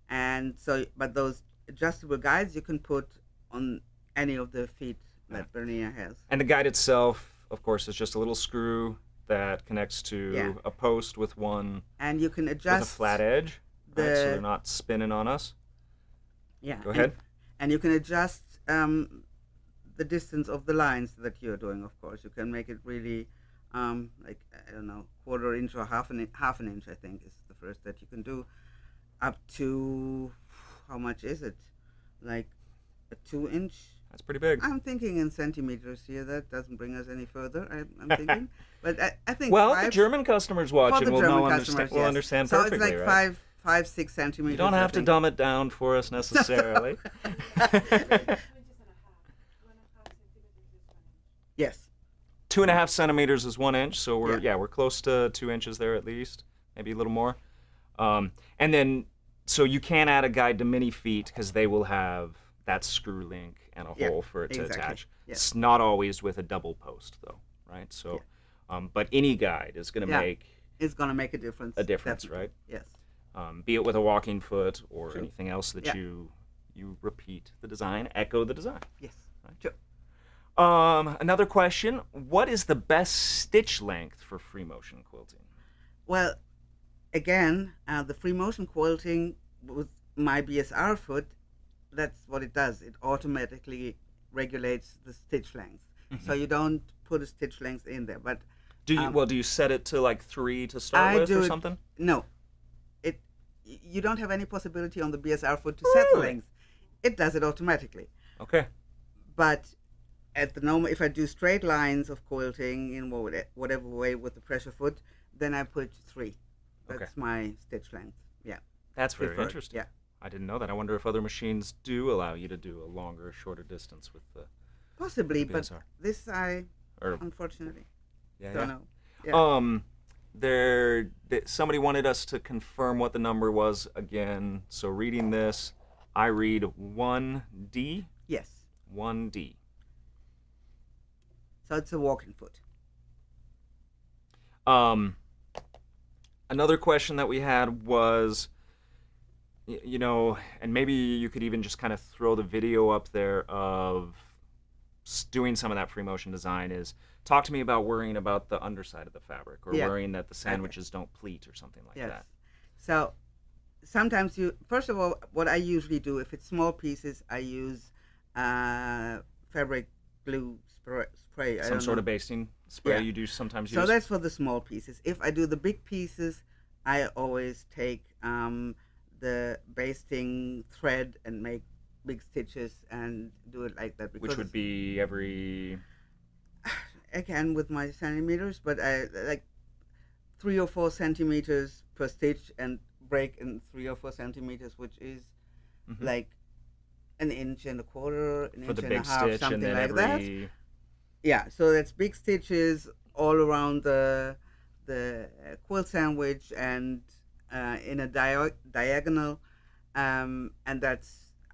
And so, but those adjustable guides you can put on any of the feet that BERNINA has. And the guide itself, of course, is just a little screw that connects to a post with And you can adjust with a flat edge, right? So they're not spinning on us. Yeah. Go ahead. And you can adjust the distance of the lines that you're doing. Of course, you can make it really like, I don't know, 1/4 inch or half an inch. I think is the first that you can do, up to how much is it? Like a 2 inch. That's pretty big. I'm thinking in centimeters here. That doesn't bring us any further. I'm thinking, but I think Well, five, the German customers for watching the will German know customers, will yes. understand so perfectly, it's like right? 6 centimeters. You don't I have to think. dumb it down for us necessarily. Yes. 2.5 centimeters is 1 inch, so we're Yeah. we're close to 2 inches there at least, maybe a little more. And then, so you can add a guide to mini feet because they will have that screw link and a hole for it to exactly. attach. Yeah. It's not always with a double post though, right? So, but any guide is going to make It's gonna make a difference. definitely. Right? Yes. Be it with a walking foot or True. anything else that Yeah. you repeat the design, echo the design. Yes. Right. Sure. Another question: what is the best stitch length for free motion quilting? Well, again, the free motion quilting with my BSR foot, that's what it does. It automatically regulates the stitch length. So you don't put a stitch length in there. But Do you do you set it to like 3 to start I with do or it- something? no, you don't have any possibility on the BSR foot to set the Really? length. It does it automatically. Okay. But at the moment, if I do straight lines of quilting in whatever way with the pressure foot, then I put 3. That's Okay. my stitch length. Yeah. That's very preferred. interesting. Yeah. I didn't know that. I wonder if other machines do allow you to do a longer, shorter distance with the Possibly, the but BSR. this I or unfortunately yeah. don't know. Yeah. Somebody wanted us to confirm what the number was again. So reading this, I read 1D. Yes. 1D. So it's a walking foot. Another question that we had was, you know, and maybe you could even just kind of throw the video up there of doing some of that free motion design, is talk to me about worrying about the underside of the fabric or Yeah. worrying that the sandwiches don't pleat or something like Yes. that. So sometimes first of all, what I usually do, if it's small pieces, I use fabric glue spray. I Some don't sort know. of basting spray Yeah. you do sometimes So use. that's for the small pieces. If I do the big pieces, I always take the basting thread and make big stitches and do it like that. Because which would be every... again with my centimeters, but I like 3 or 4 centimeters per stitch and break in 3 or 4 centimeters, which is like 1.25 inches, an for inch the and a big half, stitch, something and then like that. every... Yeah, so that's big stitches all around the quilt sandwich and in a diagonal, and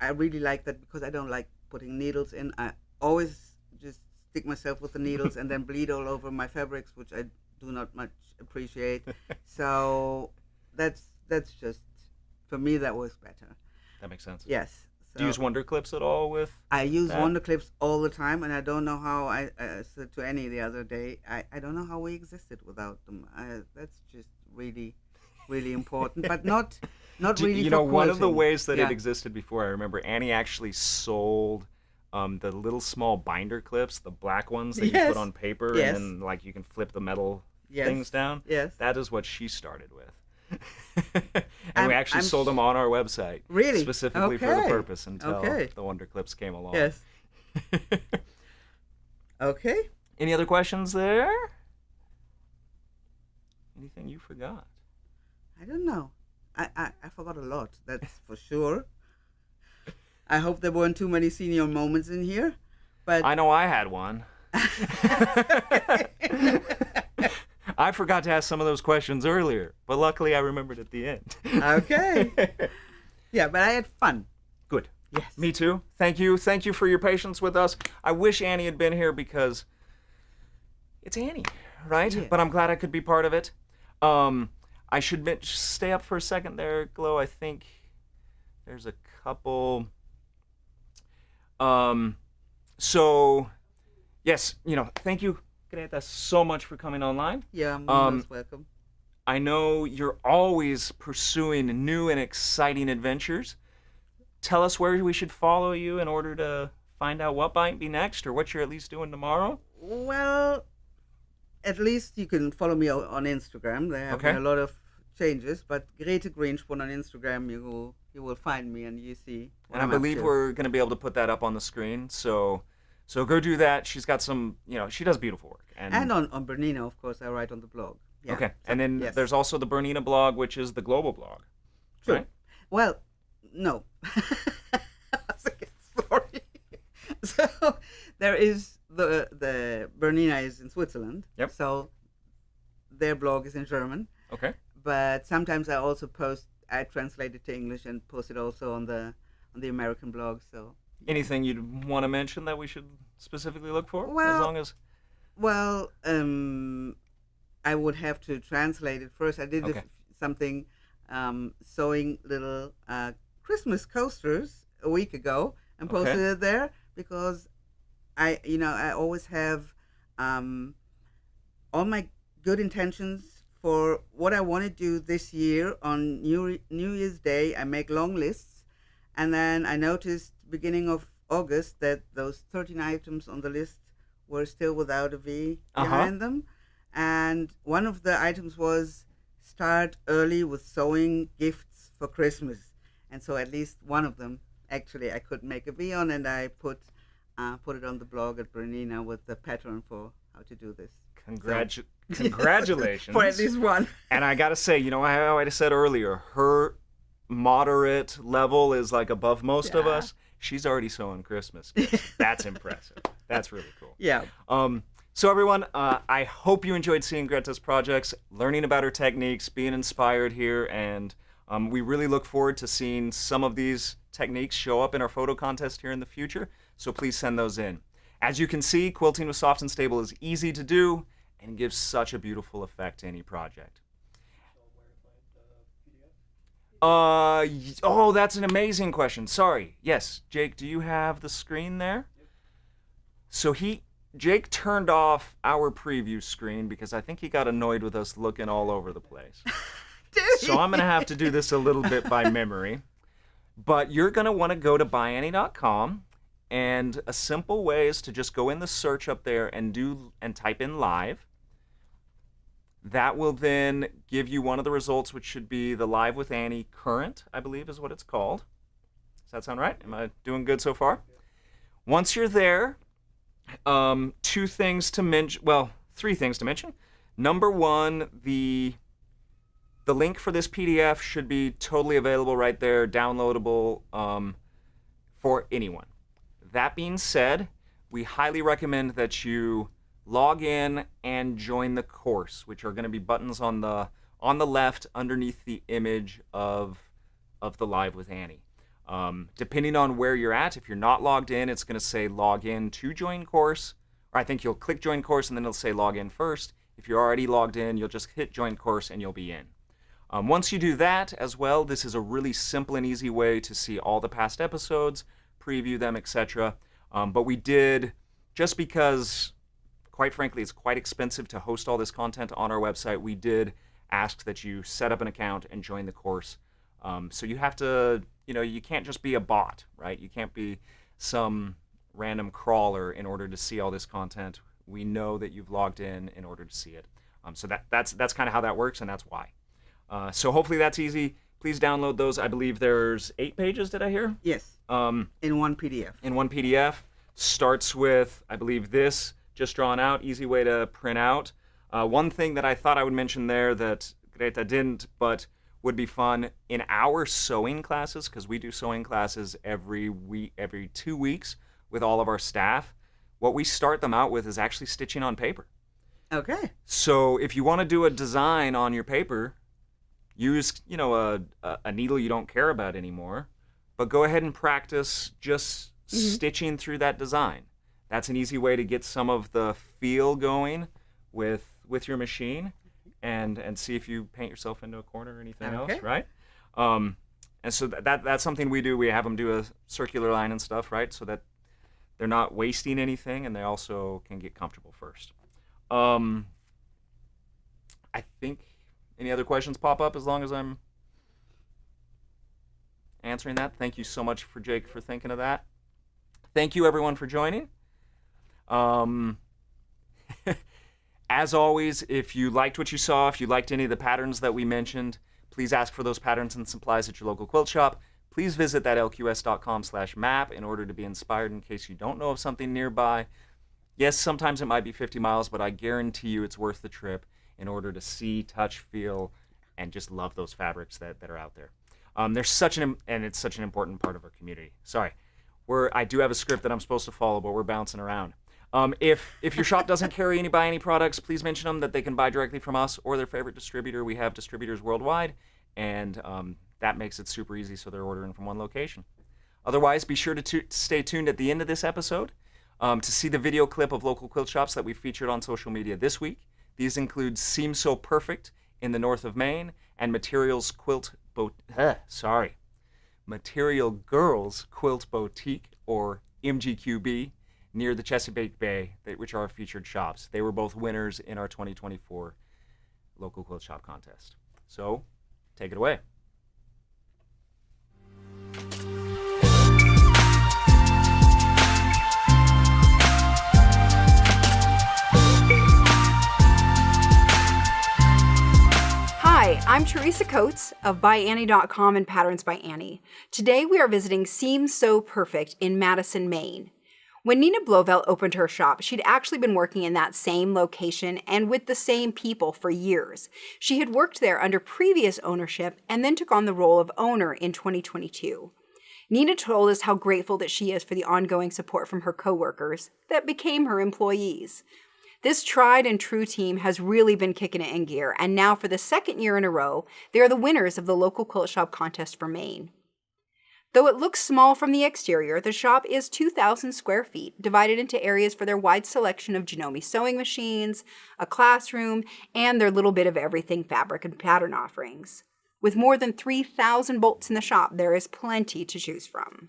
I really like that because I don't like putting needles in. I always just stick myself with the needles and then bleed all over my fabrics, which I do not much appreciate. So that's just, for me, that works better. That makes sense. Yes. Do you use Wonder Clips at all with? I use that? Wonder Clips all the time, and I don't know how I said to Annie the other day, I don't know how we existed without them. That's just really, really important, but not really. You know, for one of the quilting. ways that Yeah. it existed before, I remember Annie actually sold the little small binder clips, the black ones that you Yes. put on paper, Yes. and then like you can flip the metal Yes. things down. Yes. That is what she started with. And we actually I'm sold them on our website. Really? Specifically for the Okay. purpose until Okay. the Wonder Clips came along. Yes. Okay. Any other questions there? Anything you forgot? I don't know. I forgot a lot. That's for sure. I hope there weren't too many senior moments in here, but I know I had one. I forgot to ask some of those questions earlier, but luckily I remembered at the end. okay. Yeah, but I had fun. Good. Yes. Me too. Thank you. Thank you for your patience with us. I wish Annie had been here because it's Annie, right? Yeah. But I'm glad I could be part of it. I should stay up for a second there, Glow. I think there's a couple. So, yes, thank you, Grete, so much for coming online. Yeah, most welcome. I know you're always pursuing new and exciting adventures. Tell us where we should follow you in order to find out what might be next or what you're at least doing tomorrow. Well, at least you can follow me on Instagram. There have been a lot of changes, but Grete Greenshpon on Instagram, you will find me and you see what And I I'm up believe to. we're going to be able to put that up on the screen. So go do that. She's got some, she does beautiful work. And on BERNINA, of course, I write on the blog. Yeah. Okay. So, And then yes. there's also the BERNINA blog, which is the global blog. True. Right? Well, no. That's a good story. So there is the BERNINA is in Switzerland. Yep. So their blog is in German. Okay. But sometimes I also I translate it to English and post it also on the American blog. So Anything you'd want to mention that we should specifically look for? Well- as long as well, I would have to translate it first. I did Okay. something sewing little Christmas coasters a week ago and posted Okay. it there because I always have all my good intentions for what I want to do this year on New Year's Day. I make long lists, and then I noticed beginning of August that those 13 items on the list were still without a V behind them. And one of the items was start early with sewing gifts for Christmas. And so at least one of them, actually, I could make a V on, and I put it on the blog at BERNINA with the pattern for how to do this. congratulations. For at least one. And I got to say, how I said earlier, her moderate level is like above most of Yeah. us. She's already sewing Christmas gifts. That's impressive. That's really cool. Yeah. So everyone, I hope you enjoyed seeing Grete's projects, learning about her techniques, being inspired here, and we really look forward to seeing some of these techniques show up in our photo contest here in the future, so please send those in. As you can see, quilting with Soft and Stable is easy to do and gives such a beautiful effect to any project. Oh, that's an amazing question. Sorry. Yes, Jake, do you have the screen there? So Jake turned off our preview screen because I think he got annoyed with us looking all over the place. So I'm going to have to do this a little bit by memory. But you're going to want to go to ByAnnie.com, and a simple way is to just go in the search up there and type in live. That will then give you one of the results, which should be the Live with Annie Current, I believe is what it's called. Does that sound right? Am I doing good so far? Once you're there, three things to mention. Number one, the link for this PDF should be totally available right there, downloadable for anyone. That being said, we highly recommend that you log in and join the course, which are going to be buttons on the left underneath the image of the Live with Annie. Depending on where you're at, if you're not logged in, it's going to say log in to join course, or I think you'll click join course and then it'll say log in first. If you're already logged in, you'll just hit join course and you'll be in. Once you do that as well, this is a really simple and easy way to see all the past episodes, preview them, etc. But we did, just because, quite frankly, it's quite expensive to host all this content on our website, we did ask that you set up an account and join the course. So you have to, you can't just be a bot, right? You can't be some random crawler in order to see all this content. We know that you've logged in order to see it. So that's kind of how that works, and that's why. So hopefully that's easy. Please download those. I believe there's 8 pages, did I hear? Yes. In one PDF. In one PDF. Starts with, I believe, this, just drawn out, easy way to print out. One thing that I thought I would mention there that Grete didn't, but would be fun, in our sewing classes, because we do sewing classes every 2 weeks with all of our staff, what we start them out with is actually stitching on paper. Okay. So if you want to do a design on your paper, use, a needle you don't care about anymore, but go ahead and practice just stitching through that design. That's an easy way to get some of the feel going with your machine, and see if you paint yourself into a corner or anything else, right? And so that's something we do. We have them do a circular line and stuff, right? So that they're not wasting anything, and they also can get comfortable first. I think any other questions pop up as long as I'm answering that. Thank you so much for Jake for thinking of that. Thank you everyone for joining. As always, if you liked what you saw, if you liked any of the patterns that we mentioned, please ask for those patterns and supplies at your local quilt shop. Please visit that lqs.com/map in order to be inspired in case you don't know of something nearby. Yes, sometimes it might be 50 miles, but I guarantee you it's worth the trip in order to see, touch, feel, and just love those fabrics that are out there. There's it's such an important part of our community. Sorry, I do have a script that I'm supposed to follow, but we're bouncing around. If your shop doesn't carry any ByAnnie products, please mention them that they can buy directly from us or their favorite distributor. We have distributors worldwide, and that makes it super easy so they're ordering from one location. Otherwise, be sure to stay tuned at the end of this episode to see the video clip of local quilt shops that we featured on social media this week. These include Seam So Perfect in the north of Maine and Material Girls Quilt Boutique, or MGQB, near the Chesapeake Bay, which are our featured shops. They were both winners in our 2024 local quilt shop contest. So, take it away. Hi, I'm Teresa Coates of ByAnnie.com and Patterns by Annie. Today we are visiting Seam So Perfect in Madison, Maine. When Nina Blovell opened her shop, she'd actually been working in that same location and with the same people for years. She had worked there under previous ownership and then took on the role of owner in 2022. Nina told us how grateful that she is for the ongoing support from her coworkers that became her employees. This tried and true team has really been kicking it in gear, and now for the second year in a row, they are the winners of the local quilt shop contest for Maine. Though it looks small from the exterior, the shop is 2,000 square feet, divided into areas for their wide selection of Janome sewing machines, a classroom, and their little bit of everything fabric and pattern offerings. With more than 3,000 bolts in the shop, there is plenty to choose from.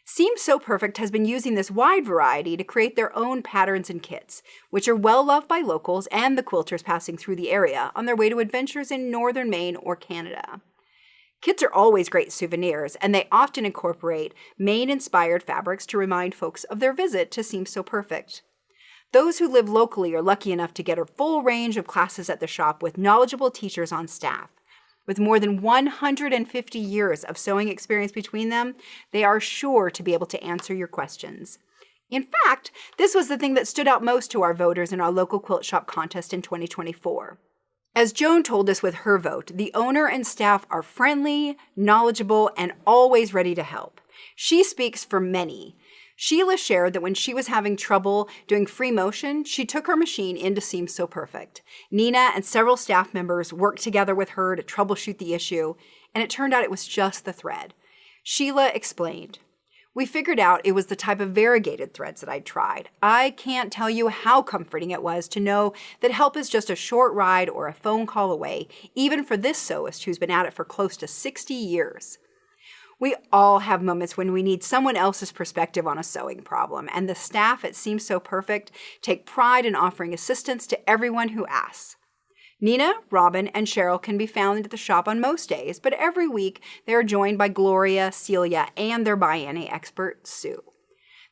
Seam So Perfect has been using this wide variety to create their own patterns and kits, which are well loved by locals and the quilters passing through the area on their way to adventures in northern Maine or Canada. Kits are always great souvenirs, and they often incorporate Maine-inspired fabrics to remind folks of their visit to Seam So Perfect. Those who live locally are lucky enough to get a full range of classes at the shop with knowledgeable teachers on staff. With more than 150 years of sewing experience between them, they are sure to be able to answer your questions. In fact, this was the thing that stood out most to our voters in our local quilt shop contest in 2024. As Joan told us with her vote, the owner and staff are friendly, knowledgeable, and always ready to help. She speaks for many. Sheila shared that when she was having trouble doing free motion, she took her machine into Seam So Perfect. Nina and several staff members worked together with her to troubleshoot the issue, and it turned out it was just the thread. Sheila explained, We figured out it was the type of variegated threads that I'd tried. I can't tell you how comforting it was to know that help is just a short ride or a phone call away, even for this sewist who's been at it for close to 60 years. We all have moments when we need someone else's perspective on a sewing problem, and the staff at Seems So Perfect take pride in offering assistance to everyone who asks. Nina, Robin, and Cheryl can be found at the shop on most days, but every week they are joined by Gloria, Celia, and their ByAnnie expert, Sue.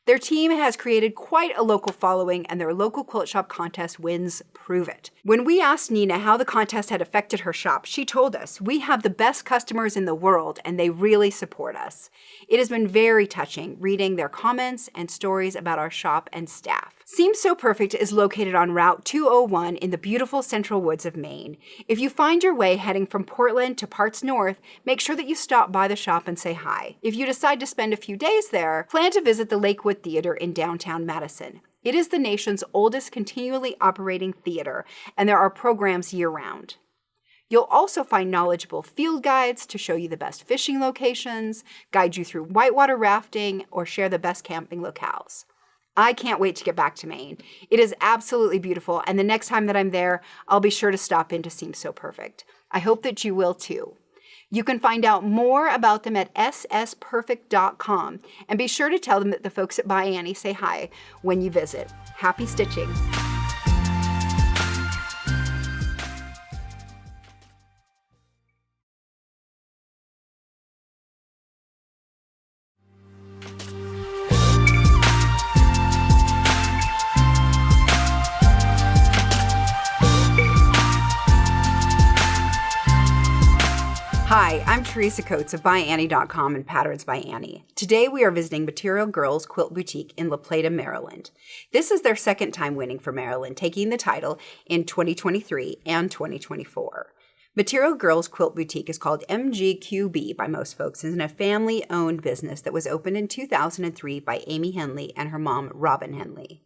Their team has created quite a local following, and their local quilt shop contest wins prove it. When we asked Nina how the contest had affected her shop, she told us, "We have the best customers in the world, and they really support us." It has been very touching reading their comments and stories about our shop and staff. Seems So Perfect is located on Route 201 in the beautiful central woods of Maine. If you find your way heading from Portland to parts north, make sure that you stop by the shop and say hi. If you decide to spend a few days there, plan to visit the Lakewood Theater in downtown Madison. It is the nation's oldest continually operating theater, and there are programs year-round. You'll also find knowledgeable field guides to show you the best fishing locations, guide you through whitewater rafting, or share the best camping locales. I can't wait to get back to Maine. It is absolutely beautiful, and the next time that I'm there, I'll be sure to stop in to Seems So Perfect. I hope that you will too. You can find out more about them at ssperfect.com, and be sure to tell them that the folks at ByAnnie say hi when you visit. Happy stitching! Hi, I'm Teresa Coates of ByAnnie.com and Patterns by Annie. Today we are visiting Material Girls Quilt Boutique in La Plata, Maryland. This is their second time winning for Maryland, taking the title in 2023 and 2024. Material Girls Quilt Boutique is called MGQB by most folks and is a family-owned business that was opened in 2003 by Amy Henley and her mom, Robin Henley.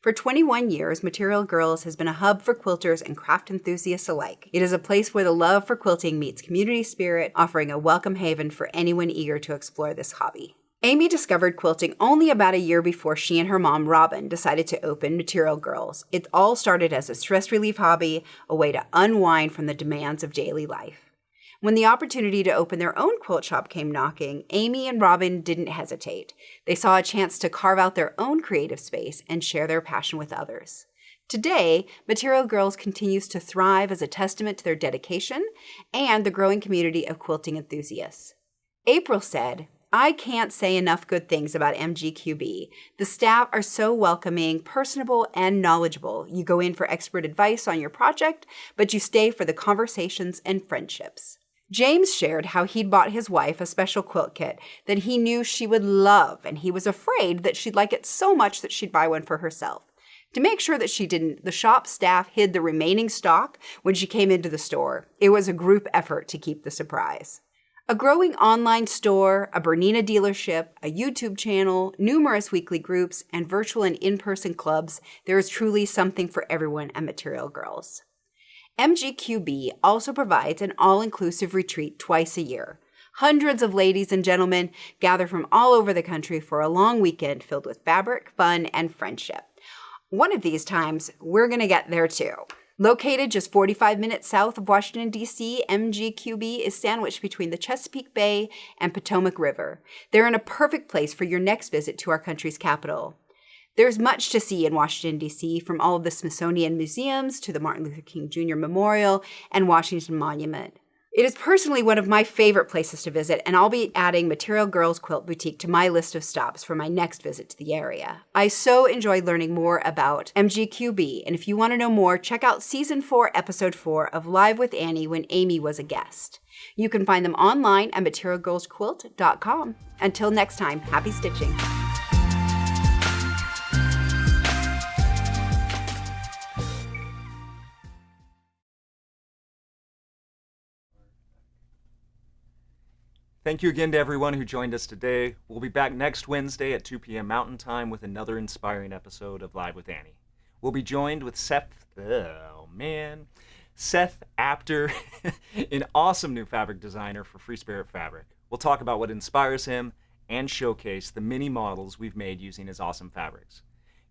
For 21 years, Material Girls has been a hub for quilters and craft enthusiasts alike. It is a place where the love for quilting meets community spirit, offering a welcome haven for anyone eager to explore this hobby. Amy discovered quilting only about a year before she and her mom, Robin, decided to open Material Girls. It all started as a stress relief hobby, a way to unwind from the demands of daily life. When the opportunity to open their own quilt shop came knocking, Amy and Robin didn't hesitate. They saw a chance to carve out their own creative space and share their passion with others. Today, Material Girls continues to thrive as a testament to their dedication and the growing community of quilting enthusiasts. April said, "I can't say enough good things about MGQB. The staff are so welcoming, personable, and knowledgeable. You go in for expert advice on your project, but you stay for the conversations and friendships." James shared how he'd bought his wife a special quilt kit that he knew she would love, and he was afraid that she'd like it so much that she'd buy one for herself. To make sure that she didn't, the shop staff hid the remaining stock when she came into the store. It was a group effort to keep the surprise. A growing online store, a BERNINA dealership, a YouTube channel, numerous weekly groups, and virtual and in-person clubs, there is truly something for everyone at Material Girls. MGQB also provides an all-inclusive retreat twice a year. Hundreds of ladies and gentlemen gather from all over the country for a long weekend filled with fabric, fun, and friendship. One of these times, we're going to get there too. Located just 45 minutes south of Washington, D.C., MGQB is sandwiched between the Chesapeake Bay and Potomac River. They're in a perfect place for your next visit to our country's capital. There's much to see in Washington, D.C., from all of the Smithsonian museums to the Martin Luther King Jr. Memorial and Washington Monument. It is personally one of my favorite places to visit, and I'll be adding Material Girls Quilt Boutique to my list of stops for my next visit to the area. I so enjoyed learning more about MGQB, and if you want to know more, check out Season 4, Episode 4 of Live with Annie when Amy was a guest. You can find them online at materialgirlsquilt.com. Until next time, happy stitching. Thank you again to everyone who joined us today. We'll be back next Wednesday at 2 p.m. Mountain Time with another inspiring episode of Live with Annie. We'll be joined with Seth Apter, an awesome new fabric designer for Free Spirit Fabric. We'll talk about what inspires him and showcase the many models we've made using his awesome fabrics.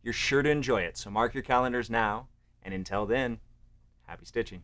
You're sure to enjoy it, so mark your calendars now, and until then, happy stitching.